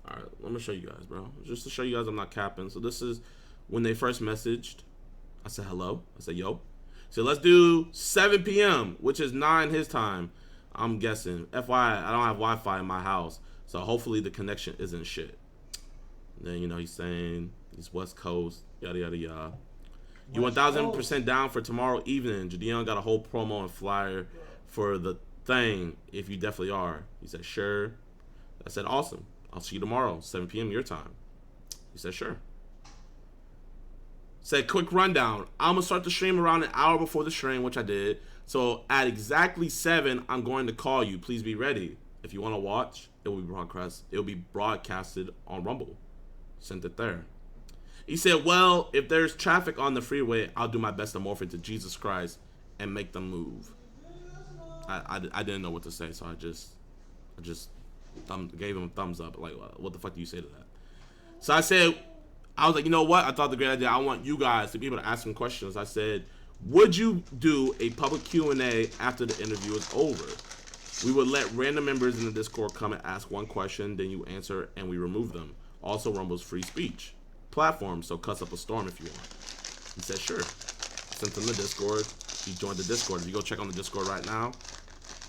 All right, let me show you guys, bro. Just to show you guys I'm not capping. So this is when they first messaged. I said hello. I said yo. So let's do 7 p.m., which is 9 his time. I'm guessing. FYI, I don't have Wi-Fi in my house, so hopefully the connection isn't shit. And then, you know, he's saying he's West Coast, yada, yada, yada. You 1,000% down for tomorrow evening. JiDion got a whole promo and flyer for the thing, if you definitely are. He said, sure. I said, awesome. I'll see you tomorrow, 7 p.m. your time. He said, sure. Said, quick rundown. I'm going to start the stream around an hour before the stream, which I did. So at exactly 7, I'm going to call you. Please be ready. If you want to watch, it will be broadcasted on Rumble. Sent it there. He said, well, if there's traffic on the freeway, I'll do my best to morph into Jesus Christ and make them move. I didn't know what to say, so I just gave him a thumbs up. Like, what the fuck do you say to that? So I was like, you know what? I thought the great idea. I want you guys to be able to ask some questions. I said, would you do a public Q&A after the interview is over? We would let random members in the Discord come and ask one question, then you answer, and we remove them. Also, Rumble's free speech platform, so cuss up a storm if you want. He said, sure. Sent him the Discord. He joined the Discord. If you go check on the Discord right now,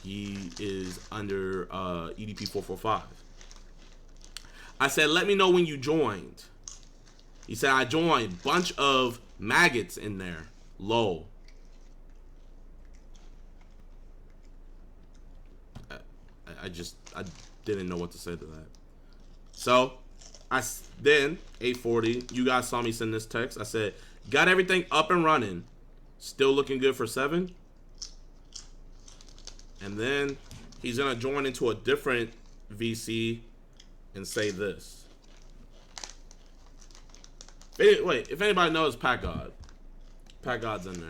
he is under EDP 445. I said, let me know when you joined. He said, I joined. Bunch of maggots in there. Lol. I didn't know what to say to that. So, then 8:40, you guys saw me send this text. I said, got everything up and running. Still looking good for 7. And then he's gonna join into a different VC and say this. Wait, if anybody knows Pat God, Pat God's in there.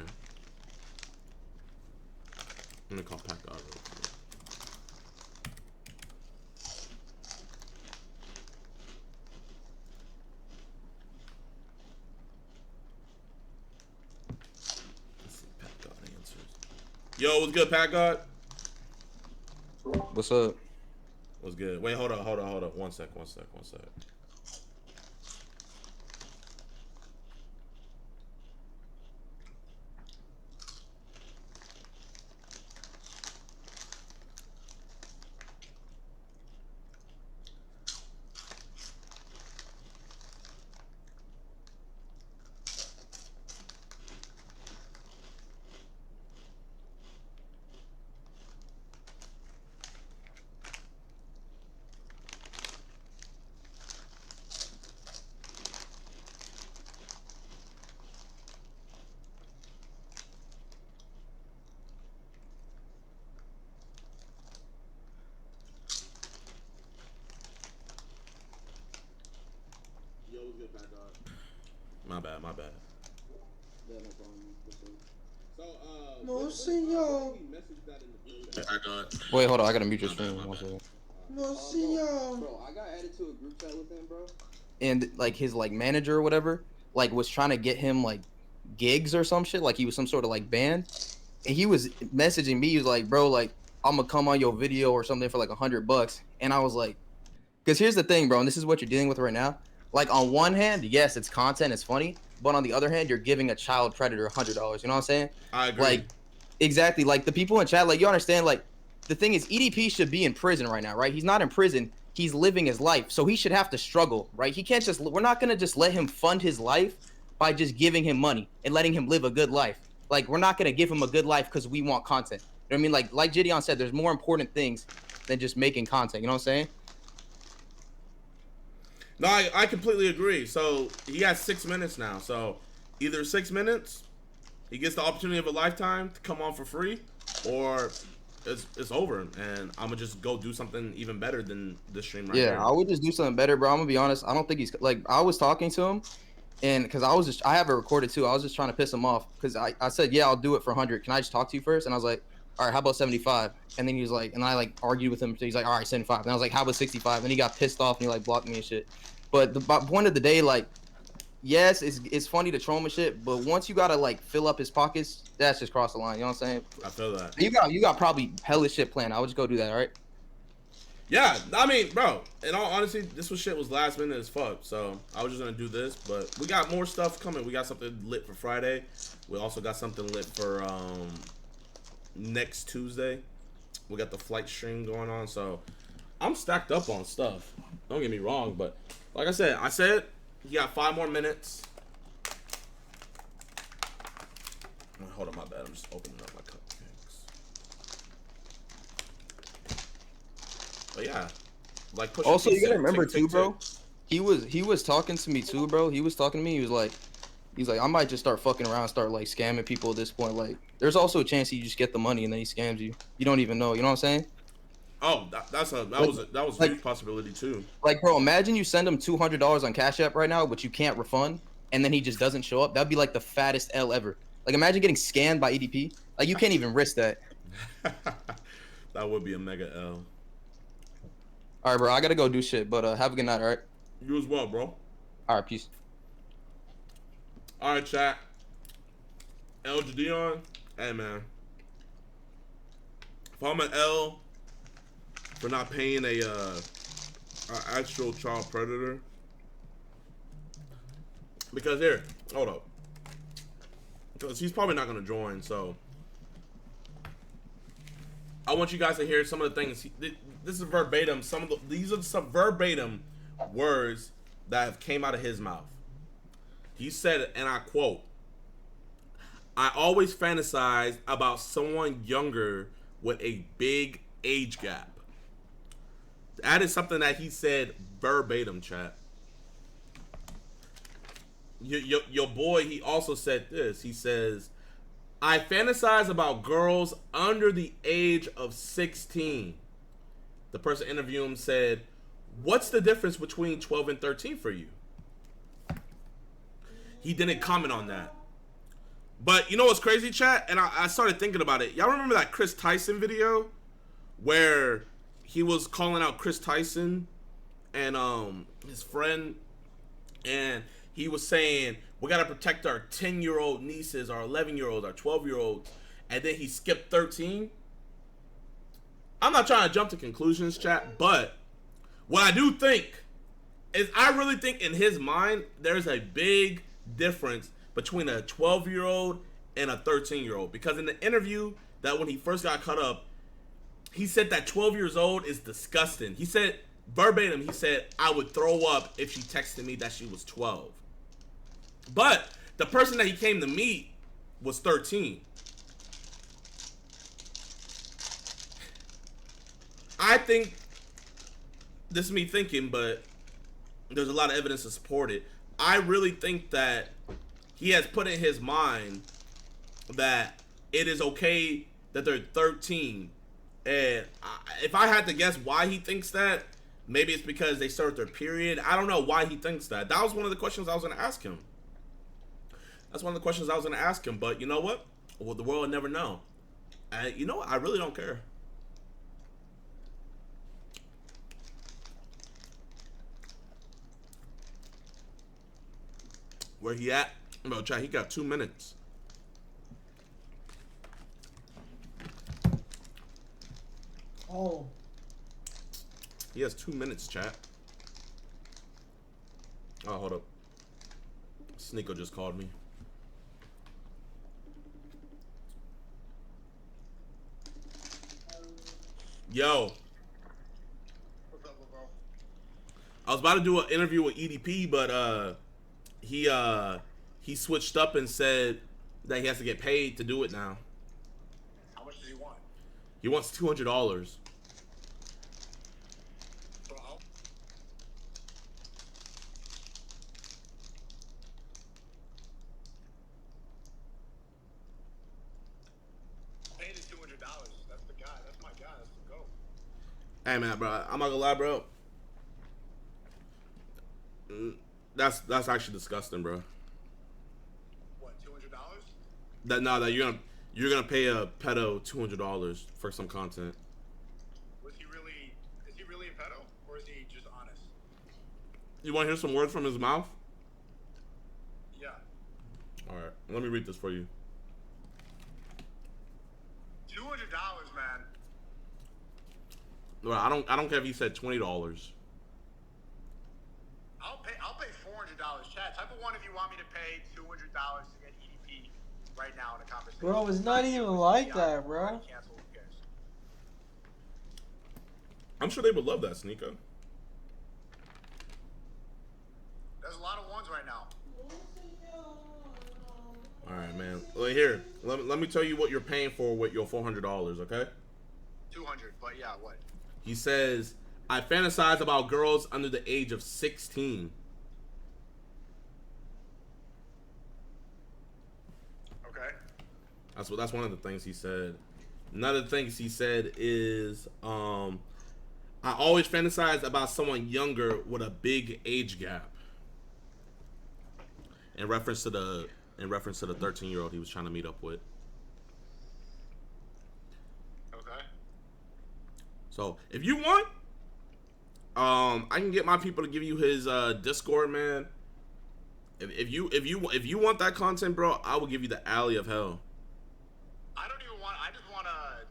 I'm gonna call Pat God real quick. Let's see if Pat God answers. Yo, what's good, Pat God? What's up? What's good? Wait, hold on. One sec. My bad. No, senor. Wait, hold on. I gotta mute your stream. 1 second. No, senor. Bro, I got added to a group chat with him, bro. And like his like manager or whatever, like was trying to get him like gigs or some shit. Like he was some sort of like band, and he was messaging me. He was like, bro, like I'm gonna come on your video or something for like $100. And I was like, because here's the thing, bro, and this is what you're dealing with right now. Like on one hand, yes, it's content, it's funny. But on the other hand, you're giving a child predator $100. You know what I'm saying? I agree. Like, exactly. Like the people in chat, like you understand. Like the thing is, EDP should be in prison right now, right? He's not in prison. he's living his life, so he should have to struggle, right? He can't just. We're not gonna just let him fund his life by just giving him money and letting him live a good life. Like, we're not gonna give him a good life because we want content. You know what I mean? Like JiDion said, there's more important things than just making content. You know what I'm saying? No, I completely agree. So he has 6 minutes now. So either 6 minutes, he gets the opportunity of a lifetime to come on for free, or it's over, and I'm gonna just go do something even better than this stream right here. Yeah, I would just do something better, bro. I'm gonna be honest. I don't think he's like. I was talking to him, and because I have it recorded too. I was just trying to piss him off because I said, yeah, I'll do it for 100. Can I just talk to you first? And I was like, all right, how about 75? And then he was like, and I like argued with him. So he's like, all right, 75. And I was like, how about 65? And he got pissed off and he like blocked me and shit. But the point of the day, like, yes, it's funny to troll him and shit, but once you gotta like fill up his pockets, that's just cross the line. You know what I'm saying? I feel that. You got probably hellish shit planned. I would just go do that, all right? Yeah, I mean, bro, in all honesty, this shit was last minute as fuck, so I was just gonna do this, but we got more stuff coming. We got something lit for Friday. We also got something lit for next Tuesday. We got the flight stream going on, so I'm stacked up on stuff. Don't get me wrong, but like I said you got 5 more minutes. Hold on, my bad. I'm just opening up my cupcakes. But yeah, like push. Also, you gotta remember too, bro. He was talking to me too, bro. He was talking to me. He was like, I might just start fucking around, start like scamming people at this point. Like, there's also a chance you just get the money and then he scams you. You don't even know. You know what I'm saying? Oh, that was a huge possibility too. Like, bro, imagine you send him $200 on Cash App right now, but you can't refund, and then he just doesn't show up. That'd be like the fattest L ever. Like, imagine getting scammed by EDP. Like, you can't even risk that. That would be a mega L. All right, bro, I gotta go do shit, but have a good night, all right? You as well, bro. All right, peace. All right, chat. JiDion, hey man, if I'm an L for not paying a actual child predator, because here, hold up, because he's probably not gonna join, so I want you guys to hear some of the things. This is verbatim. These are some verbatim words that have came out of his mouth. He said, and I quote, "I always fantasized about someone younger with a big age gap." That is something that he said verbatim, chat. Your boy, he also said this. He says, "I fantasize about girls under the age of 16. The person interviewing him said, "What's the difference between 12 and 13 for you?" He didn't comment on that. But you know what's crazy, chat? And I started thinking about it. Y'all remember that Chris Tyson video where he was calling out Chris Tyson and his friend, and he was saying, we got to protect our 10-year-old nieces, our 11-year-olds, our 12-year-olds, and then he skipped 13? I'm not trying to jump to conclusions, chat, but what I do think is I really think in his mind there's a big difference between a 12-year-old and a 13-year-old, because in the interview that when he first got cut up, he said that 12 years old is disgusting. He said verbatim, he said, "I would throw up if she texted me that she was 12. But the person that he came to meet was 13. I think, this is me thinking, but there's a lot of evidence to support it. I really think that he has put in his mind that it is okay that they're 13. And if I had to guess why he thinks that, maybe it's because they start their period. I don't know why he thinks that. That was one of the questions I was going to ask him. That's one of the questions I was going to ask him. But you know what? Well, the world will never know. And you know what? I really don't care. Where he at? Bro, chat, he got 2 minutes. Oh. He has 2 minutes, chat. Oh, hold up. Sneeko just called me. Yo. What's up, bro? I was about to do an interview with EDP, but he switched up and said that he has to get paid to do it now. How much does he want? He wants $200. Paid is $200. That's the guy. That's my guy. That's the go. Hey man, bro, I'm not gonna lie, bro. That's actually disgusting, bro. What, $200? That you're gonna pay a pedo $200 for some content. Is he really a pedo? Or is he just honest? You want to hear some words from his mouth? Yeah. All right, let me read this for you. $200, man. Well, I don't care if he said $20. I'll pay $400. Chat, type of one if you want me to pay $200 to get EDP right now in a conversation. Bro, it's not even like that, bro. Cancel, who cares? I'm sure they would love that, Sneeko. There's a lot of ones right now. All right, man. Well, here, let me tell you what you're paying for with your $400, okay? 200, but yeah, what? He says, I fantasize about girls under the age of 16. Okay. That's one of the things he said. Another thing he said is, I always fantasize about someone younger with a big age gap. In reference to the 13-year-old he was trying to meet up with. Okay. So if you want, I can get my people to give you his Discord, man. If you want that content, bro, I will give you the alley of hell. I just want to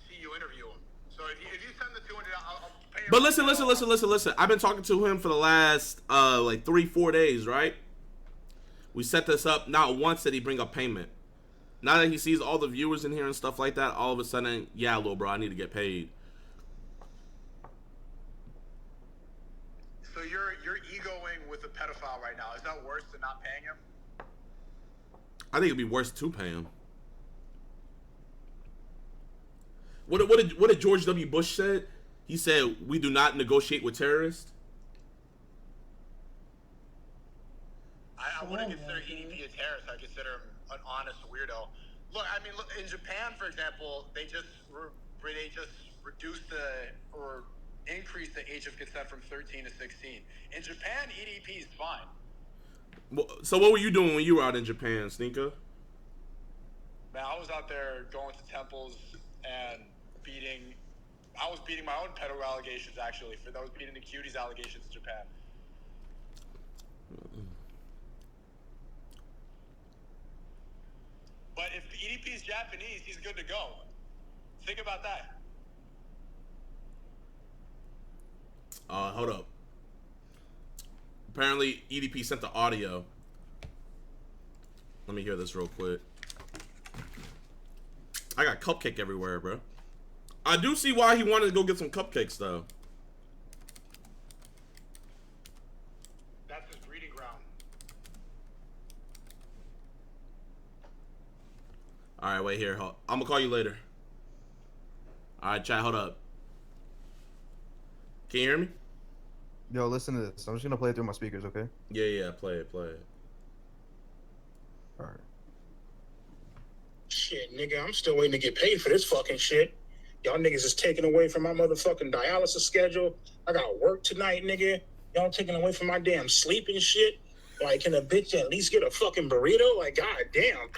see you interview him. So if you send the 200, I'll pay him. But listen. I've been talking to him for the last like 3-4 days, right? We set this up. Not once did he bring up payment. Now that he sees all the viewers in here and stuff like that, all of a sudden, yeah, little bro, I need to get paid. So you're egoing with a pedophile right now. Is that worse than not paying him? I think it'd be worse to pay him. What did George W. Bush said? He said, "We do not negotiate with terrorists." I wouldn't consider EDP a terrorist. I consider him an honest weirdo. Look, in Japan, for example, they just reduced or increased the age of consent from 13 to 16. In Japan, EDP is fine. So what were you doing when you were out in Japan, Sneaker? Man, I was out there going to temples and I was beating my own pedo allegations, actually, for those beating the cuties allegations in Japan. But if EDP is Japanese, he's good to go. Think about that. Hold up. Apparently, EDP sent the audio. Let me hear this real quick. I got cupcake everywhere, bro. I do see why he wanted to go get some cupcakes, though. That's his breeding ground. All right, wait here. I'm gonna call you later. All right, chat. Hold up. Can you hear me? Yo, listen to this. I'm just gonna play it through my speakers, okay? Yeah. Play it. All right. Shit, nigga, I'm still waiting to get paid for this fucking shit. Y'all niggas is taking away from my motherfucking dialysis schedule. I got work tonight, nigga. Y'all taking away from my damn sleep and shit. Like, can a bitch at least get a fucking burrito? Like, god damn.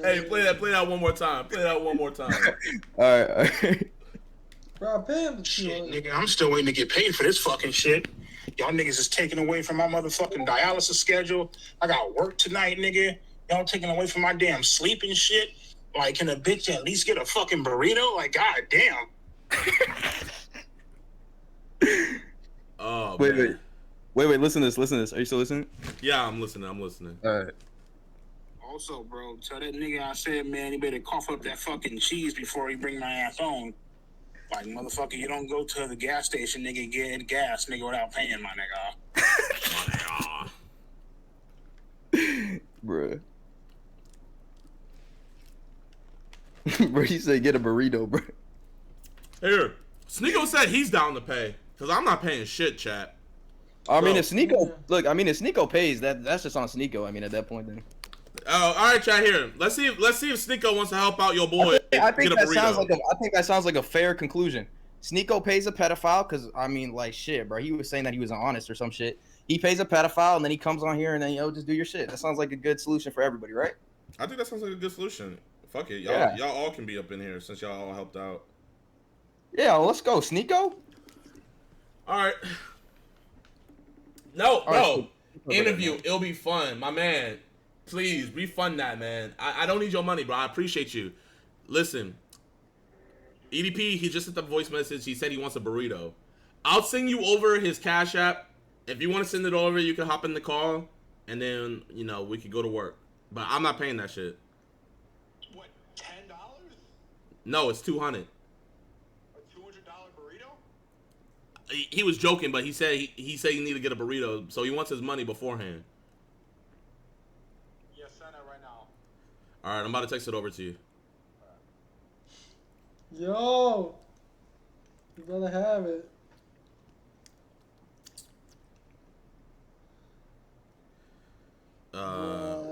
Hey, play that one more time. All right. Bro, pay him shit, nigga. I'm still waiting to get paid for this fucking shit. Y'all niggas is taking away from my motherfucking dialysis schedule. I got work tonight, nigga. Y'all taking away from my damn sleep and shit. Like, can a bitch at least get a fucking burrito? Like, god damn. Oh, wait, man. wait. Listen to this. Are you still listening? Yeah, I'm listening. All right. what's up, bro? Tell that nigga I said, man, he better cough up that fucking cheese before he bring my ass on. Like, motherfucker, you don't go to the gas station, nigga, get gas, nigga, without paying, my nigga. Bruh. Bro, he said get a burrito, bro. Here, Sneeko said he's down to pay, because I'm not paying shit, chat. I mean, if Sneeko, look, I mean, if Sneeko pays, that's just on Sneeko. I mean, at that point, then. Oh, all right, chat here. Let's see if Sneeko wants to help out your boy. I think get a that sounds burrito. like I think that sounds like a fair conclusion. Sneeko pays a pedophile because I mean, like shit, bro. He was saying that he was honest or some shit. He pays a pedophile and then he comes on here and then just do your shit. That sounds like a good solution for everybody, right? I think that sounds like a good solution. Fuck it, y'all all can be up in here since y'all all helped out. Yeah, well, let's go, Sneeko. All right. No, All right, bro. Interview. It'll be fun, my man. Please refund that, man. I don't need your money, bro. I appreciate you. Listen, EDP. He just sent a voice message. He said he wants a burrito. I'll send you over his Cash App. If you want to send it over, you can hop in the call, and then we could go to work. But I'm not paying that shit. What, $10? No, it's $200. $200 burrito? He was joking, but he said he said he need to get a burrito, so he wants his money beforehand. Yeah, send that right now. All right, I'm about to text it over to you. Yo, you gotta have it.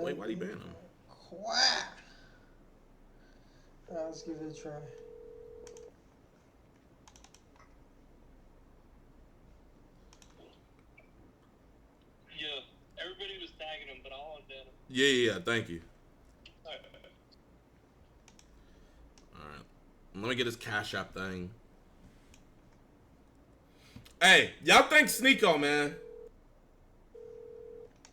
Wait, why'd he ban him? Quack. Let's give it a try. Yeah, everybody was tagging him, but I'll unban him. Yeah, thank you. Alright. All right, let me get his Cash App thing. Hey, y'all thank Sneeko, man.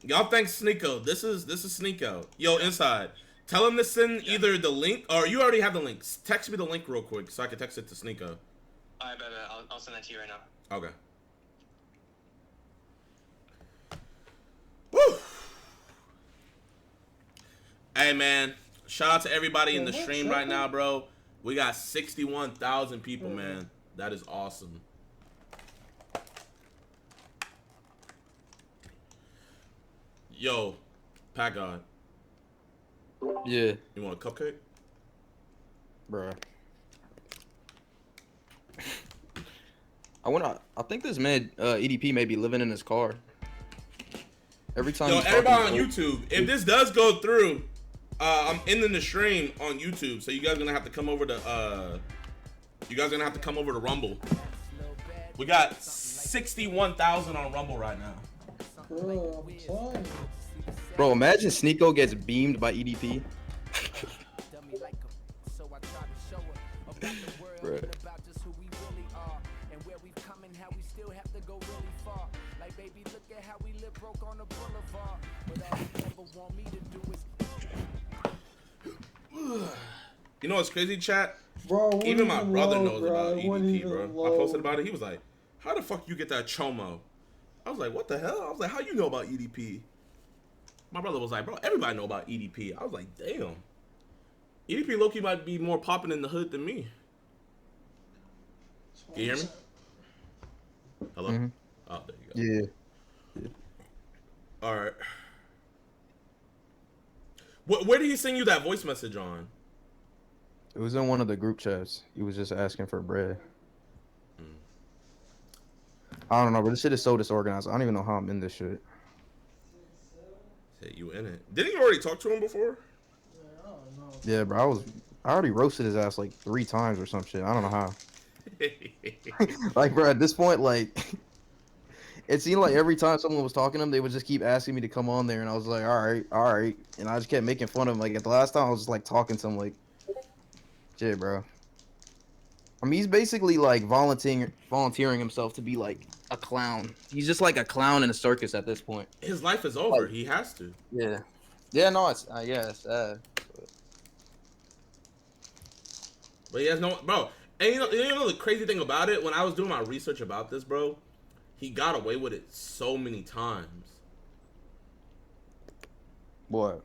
Y'all thank Sneeko. This is Sneeko. Yo, Inside. Tell him to send either the link, or you already have the link. Text me the link real quick so I can text it to Sneeko. Alright, bet. I'll send that to you right now. Okay. Woo! Hey, man. Shout out to everybody in the stream right now, bro. We got 61,000 people, man. That is awesome. Yo, Pat God. Yeah. You want a cupcake? Bruh. I think this man, EDP, may be living in his car. Every time. Yo, he's everybody on talking- YouTube, if this does go through, I'm ending the stream on YouTube, so you guys gonna have to come over to Rumble. We got 61,000 on Rumble right now. Bro, imagine Sneeko gets beamed by EDP. Bruh. You know what's crazy, chat? Bro, even my brother low, knows bro. about It wasn't EDP, even bro. low. I posted about it. He was like, "How the fuck you get that chomo?" I was like, "What the hell?" I was like, "How you know about EDP?" My brother was like, "Bro, everybody know about EDP." I was like, "Damn, EDP low-key might be more popping in the hood than me." Can you hear me? Hello. Mhm. Oh, there you go. Yeah. All right. Where did he send you that voice message on? It was in one of the group chats. He was just asking for bread. I don't know, but this shit is so disorganized. I don't even know how I'm in this shit. Hey, you in it? Didn't you already talk to him before? Yeah, bro, I already roasted his ass like 3 times or some shit. I don't know how. Like, bro, at this point, like, it seemed like every time someone was talking to him, they would just keep asking me to come on there, and I was like, all right, and I just kept making fun of him. Like, at the last time, I was just like talking to him, like, shit, bro. I mean, he's basically like volunteering himself to be like a clown. He's just like a clown in a circus at this point. His life is over. He has to. Yeah. Yeah, no, it's sad. But he has no, bro. And you know the crazy thing about it? When I was doing my research about this, bro, he got away with it so many times. What?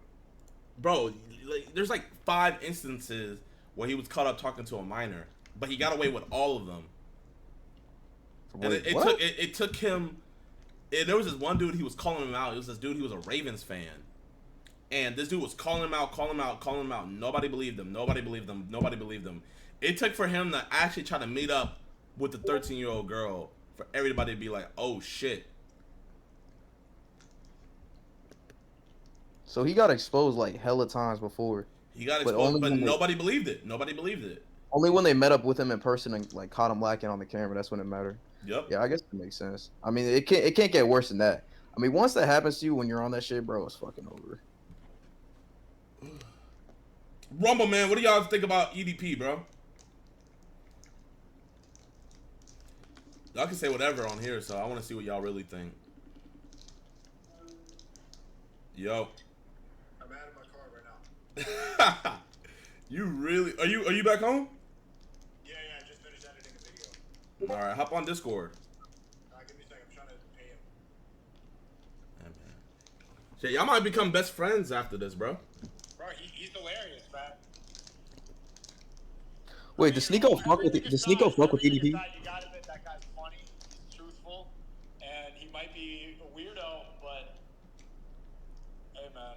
bro, like, there's like 5 instances where he was caught up talking to a minor, but he got away with all of them. And Wait, it took him. There was this one dude, he was calling him out. It was this dude, he was a Ravens fan. And this dude was calling him out. Nobody believed him. It took for him to actually try to meet up with the 13-year-old girl for everybody to be like, oh shit. So he got exposed like hella times before. He got exposed, but nobody believed it. Only when they met up with him in person and like caught him lacking on the camera, that's when it mattered. Yep. Yeah, I guess that makes sense. I mean, it can't get worse than that. I mean, once that happens to you when you're on that shit, bro, it's fucking over. Rumble, man, what do y'all think about EDP, bro? Y'all can say whatever on here, so I want to see what y'all really think. Yo. I'm out of my car right now. You really? Are you back home? Yeah, I just finished editing a video. All right, hop on Discord. Give me a second. I'm trying to pay him. Yeah, man. Shit, y'all might become best friends after this, bro. Bro, he's hilarious, man. Wait, does Sneeko fuck with EDP? You gotta admit that guy's funny. He's truthful, and he might be a weirdo, but hey, man,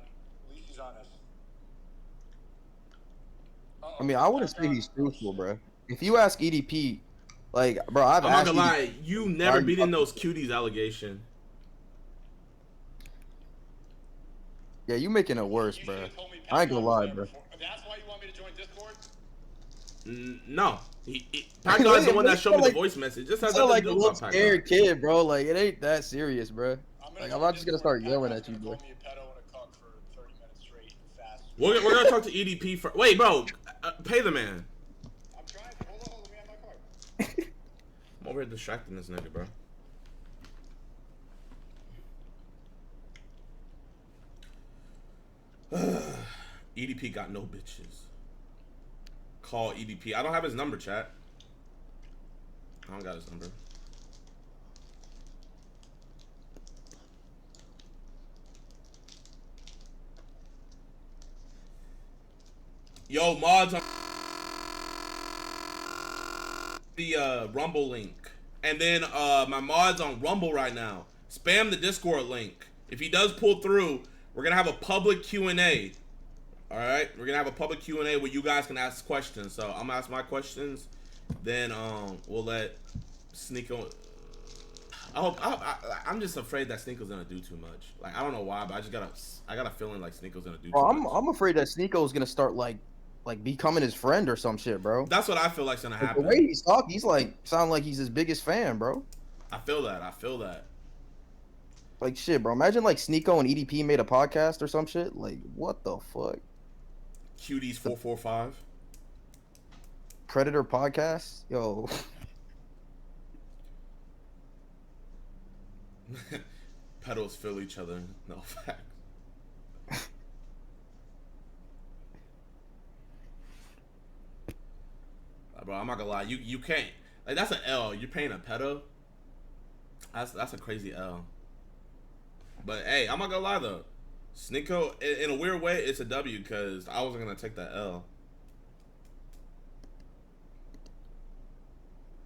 at least he's honest. I mean, I wouldn't say he's truthful, bro. If you ask EDP, like, bro, I'm not gonna lie, you never beat in those cuties allegation. Yeah, you making it worse, bro. I ain't gonna lie, bro. That's why you want me to join Discord? No. Pat Guy's the one that showed me the voice message. Just has like a little scared kid, bro. Like, it ain't that serious, bro. Like, I'm not just gonna start yelling at you, bro. We're gonna talk to EDP for. Wait, bro. Pay the man. I'm trying. Hold on, let me have my card. I'm over here distracting this nigga, bro. EDP got no bitches. Call EDP. I don't have his number, chat. I don't got his number. Yo, mods on the Rumble link. And then my mods on Rumble right now. Spam the Discord link. If he does pull through, we're gonna have a public Q&A. Alright? We're gonna have a public Q&A where you guys can ask questions. So I'm gonna ask my questions. Then we'll let Sneeko. I'm just afraid that Sneeko's gonna do too much. Like, I don't know why, but I got a feeling like Sneeko's gonna do too much. I'm afraid that Sneeko's gonna start like becoming his friend or some shit, bro. That's what I feel like's gonna happen. The way he's talking, he's like sound like he's his biggest fan, bro. I feel that. Like shit, bro. Imagine like Sneeko and EDP made a podcast or some shit. Like, what the fuck? Cuties 445. Predator podcast? Yo. Pedals fill each other. No facts. Bro, I'm not gonna lie. You can't. Like, that's an L. You're paying a pedo. That's a crazy L. But hey, I'm not gonna lie though. Sneeko, in a weird way, it's a W because I wasn't gonna take that L.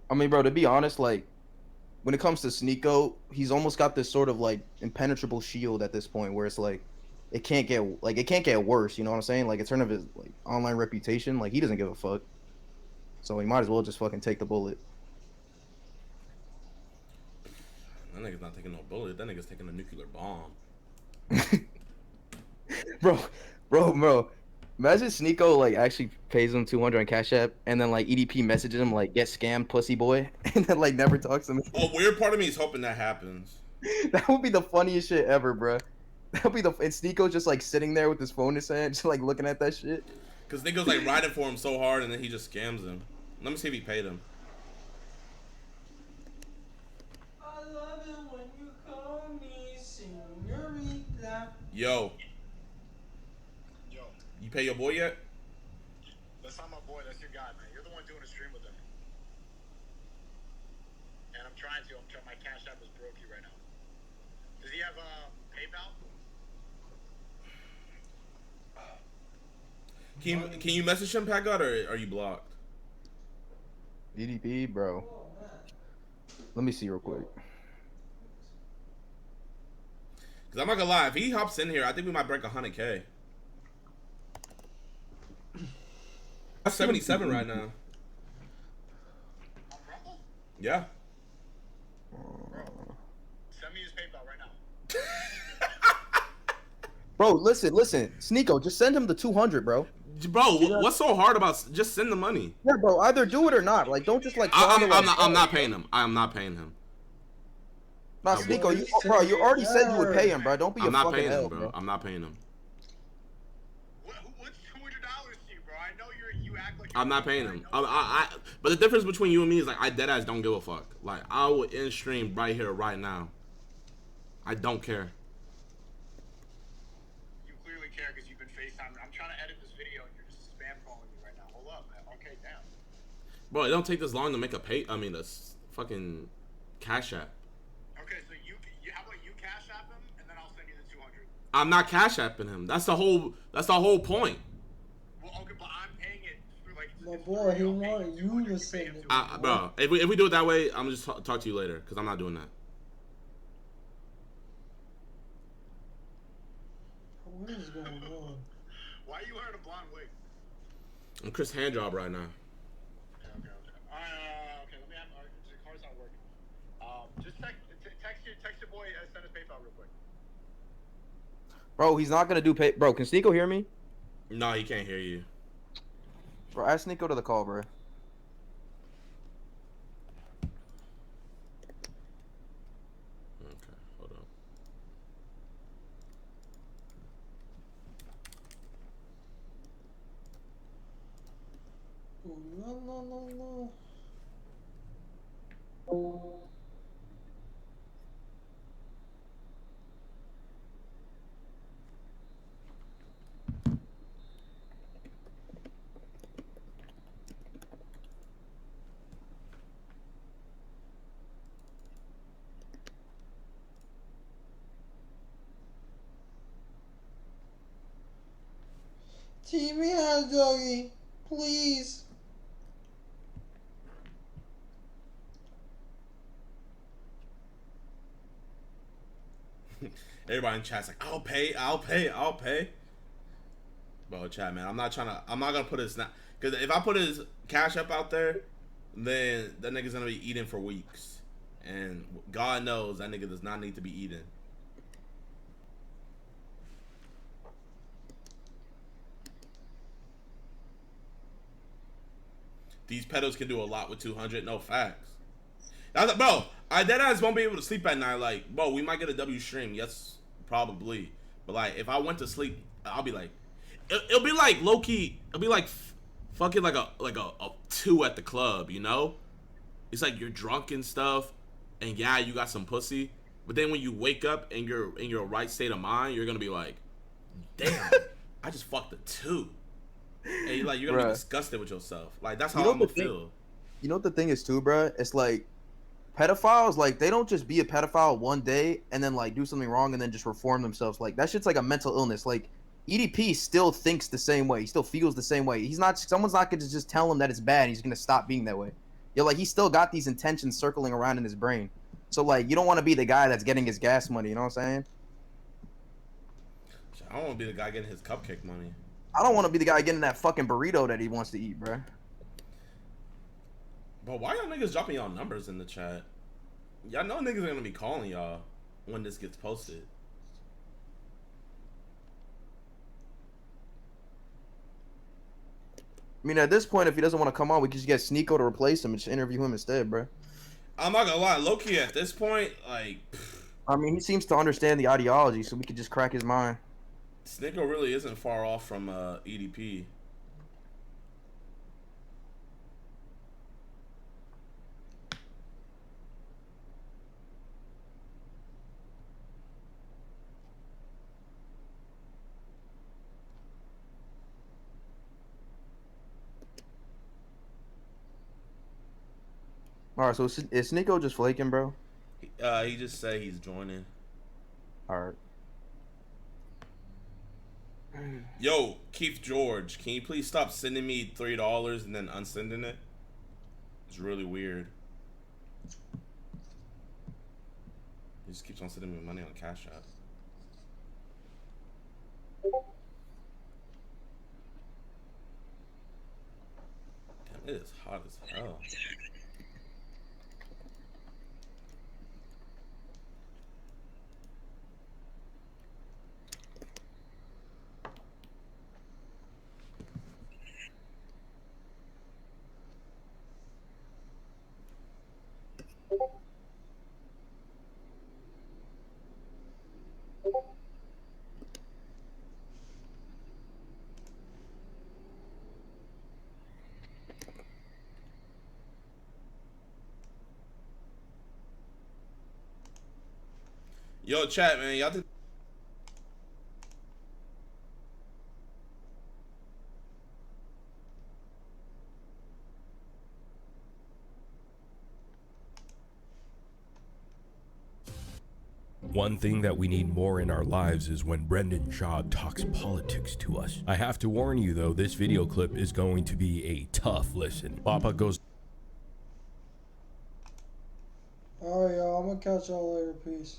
I mean, bro, to be honest, like, when it comes to Sneeko, he's almost got this sort of like impenetrable shield at this point, where it's like, it can't get worse. You know what I'm saying? Like, in terms of his like online reputation, like he doesn't give a fuck. So he might as well just fucking take the bullet. That nigga's not taking no bullet. That nigga's taking a nuclear bomb. Bro. Imagine Sneeko like actually pays him $200 on Cash App, and then like EDP messages him like "get scammed, pussy boy," and then like never talks to him. A weird part of me is hoping that happens. That would be the funniest shit ever, bro. That would be and Sneeko's just like sitting there with his phone in his hand, just like looking at that shit. Cause Sneeko's like riding for him so hard, and then he just scams him. Let me see if he paid him. I love it when you call me señorita. Yo. You pay your boy yet? That's not my boy. That's your guy, man. You're the one doing a stream with him. And I'm trying to. My Cash App is brokey right now. Does he have PayPal? Can you message him, Pat God, or are you blocked? DDP, bro. Let me see real quick. Cause I'm not gonna lie, if he hops in here, I think we might break 100K. That's 77 right now. Yeah. Send me his PayPal right now. Bro, listen. Sneeko, just send him the 200, bro. Bro, what's so hard about just send the money? Yeah, bro. Either do it or not. Like, don't just like. I'm not paying him. I'm not paying him. Nah, Sneeko, you already said you would pay him, bro. Don't be a fucking hell, bro. I'm not paying him, bro. I'm not paying him. What's $200 to you, bro? I know you act like. I'm not paying him. But the difference between you and me is like I deadass don't give a fuck. Like I will end stream right here, right now. I don't care. You clearly care because you've been FaceTiming. I'm trying to edit this video and you're just spam calling me right now. Hold up, man. Okay, damn. Bro, it don't take this long to make a fucking Cash App. Okay, so how about you Cash App him and then I'll send you the 200. I'm not Cash Apping him. That's the whole point. Well, okay, but I'm paying it through like. My boy, he wanted you to send it. Bro, if we do it that way, I'm just talk to you later because I'm not doing that. What is going on? Why are you wearing a blonde wig? I'm Chris Handjob right now. Okay. Okay, let me have. The car's not working. Just text your boy. Send his PayPal real quick. Bro, he's not gonna do pay. Bro, can Sneeko hear me? No, he can't hear you. Bro, ask Sneeko to the call, bro. Okay, hold on. Oh, no. Teach me how to doggy, please. Everybody in chat's like, I'll pay. Bro, chat, man, I'm not gonna put his because if I put his Cash App out there, then that nigga's gonna be eating for weeks, and God knows that nigga does not need to be eating. These pedos can do a lot with 200. No facts. Bro, I deadass won't be able to sleep at night. Like, bro, we might get a W stream. Yes, probably. But like, if I went to sleep, I'll be like, it'll be like low key. It'll be like fucking like a 2 at the club. You know? It's like you're drunk and stuff, and yeah, you got some pussy. But then when you wake up and you're in your right state of mind, you're gonna be like, damn, I just fucked a 2. And you're gonna be disgusted with yourself. Like that's how I'm gonna feel. You know what the thing is too, bro? It's like pedophiles, like they don't just be a pedophile one day and then like do something wrong and then just reform themselves. Like that shit's like a mental illness. Like EDP still thinks the same way. He still feels the same way. Someone's not gonna just tell him that it's bad. He's gonna stop being that way. You're like, he's still got these intentions circling around in his brain. So like, you don't want to be the guy that's getting his gas money. You know what I'm saying? I don't want to be the guy getting his cupcake money. I don't want to be the guy getting that fucking burrito that he wants to eat, bro. Bro, why y'all niggas dropping y'all numbers in the chat? Y'all know niggas are gonna be calling y'all when this gets posted. I mean, at this point, if he doesn't want to come on, we can just get Sneeko to replace him and just interview him instead, bro. I'm not gonna lie, low-key at this point, like... I mean, he seems to understand the ideology, so we could just crack his mind. Sneeko really isn't far off from EDP. All right, so is Sneeko just flaking, bro? He just said he's joining. All right. Yo, Keith George, can you please stop sending me $3 and then unsending it? It's really weird. He just keeps on sending me money on Cash App. Damn, it is hot as hell. Yo, chat, man, y'all did. One thing that we need more in our lives is when Brendan Shaw talks politics to us. I have to warn you though, this video clip is going to be a tough listen. Papa goes. Alright, y'all, I'm gonna catch y'all later. Peace.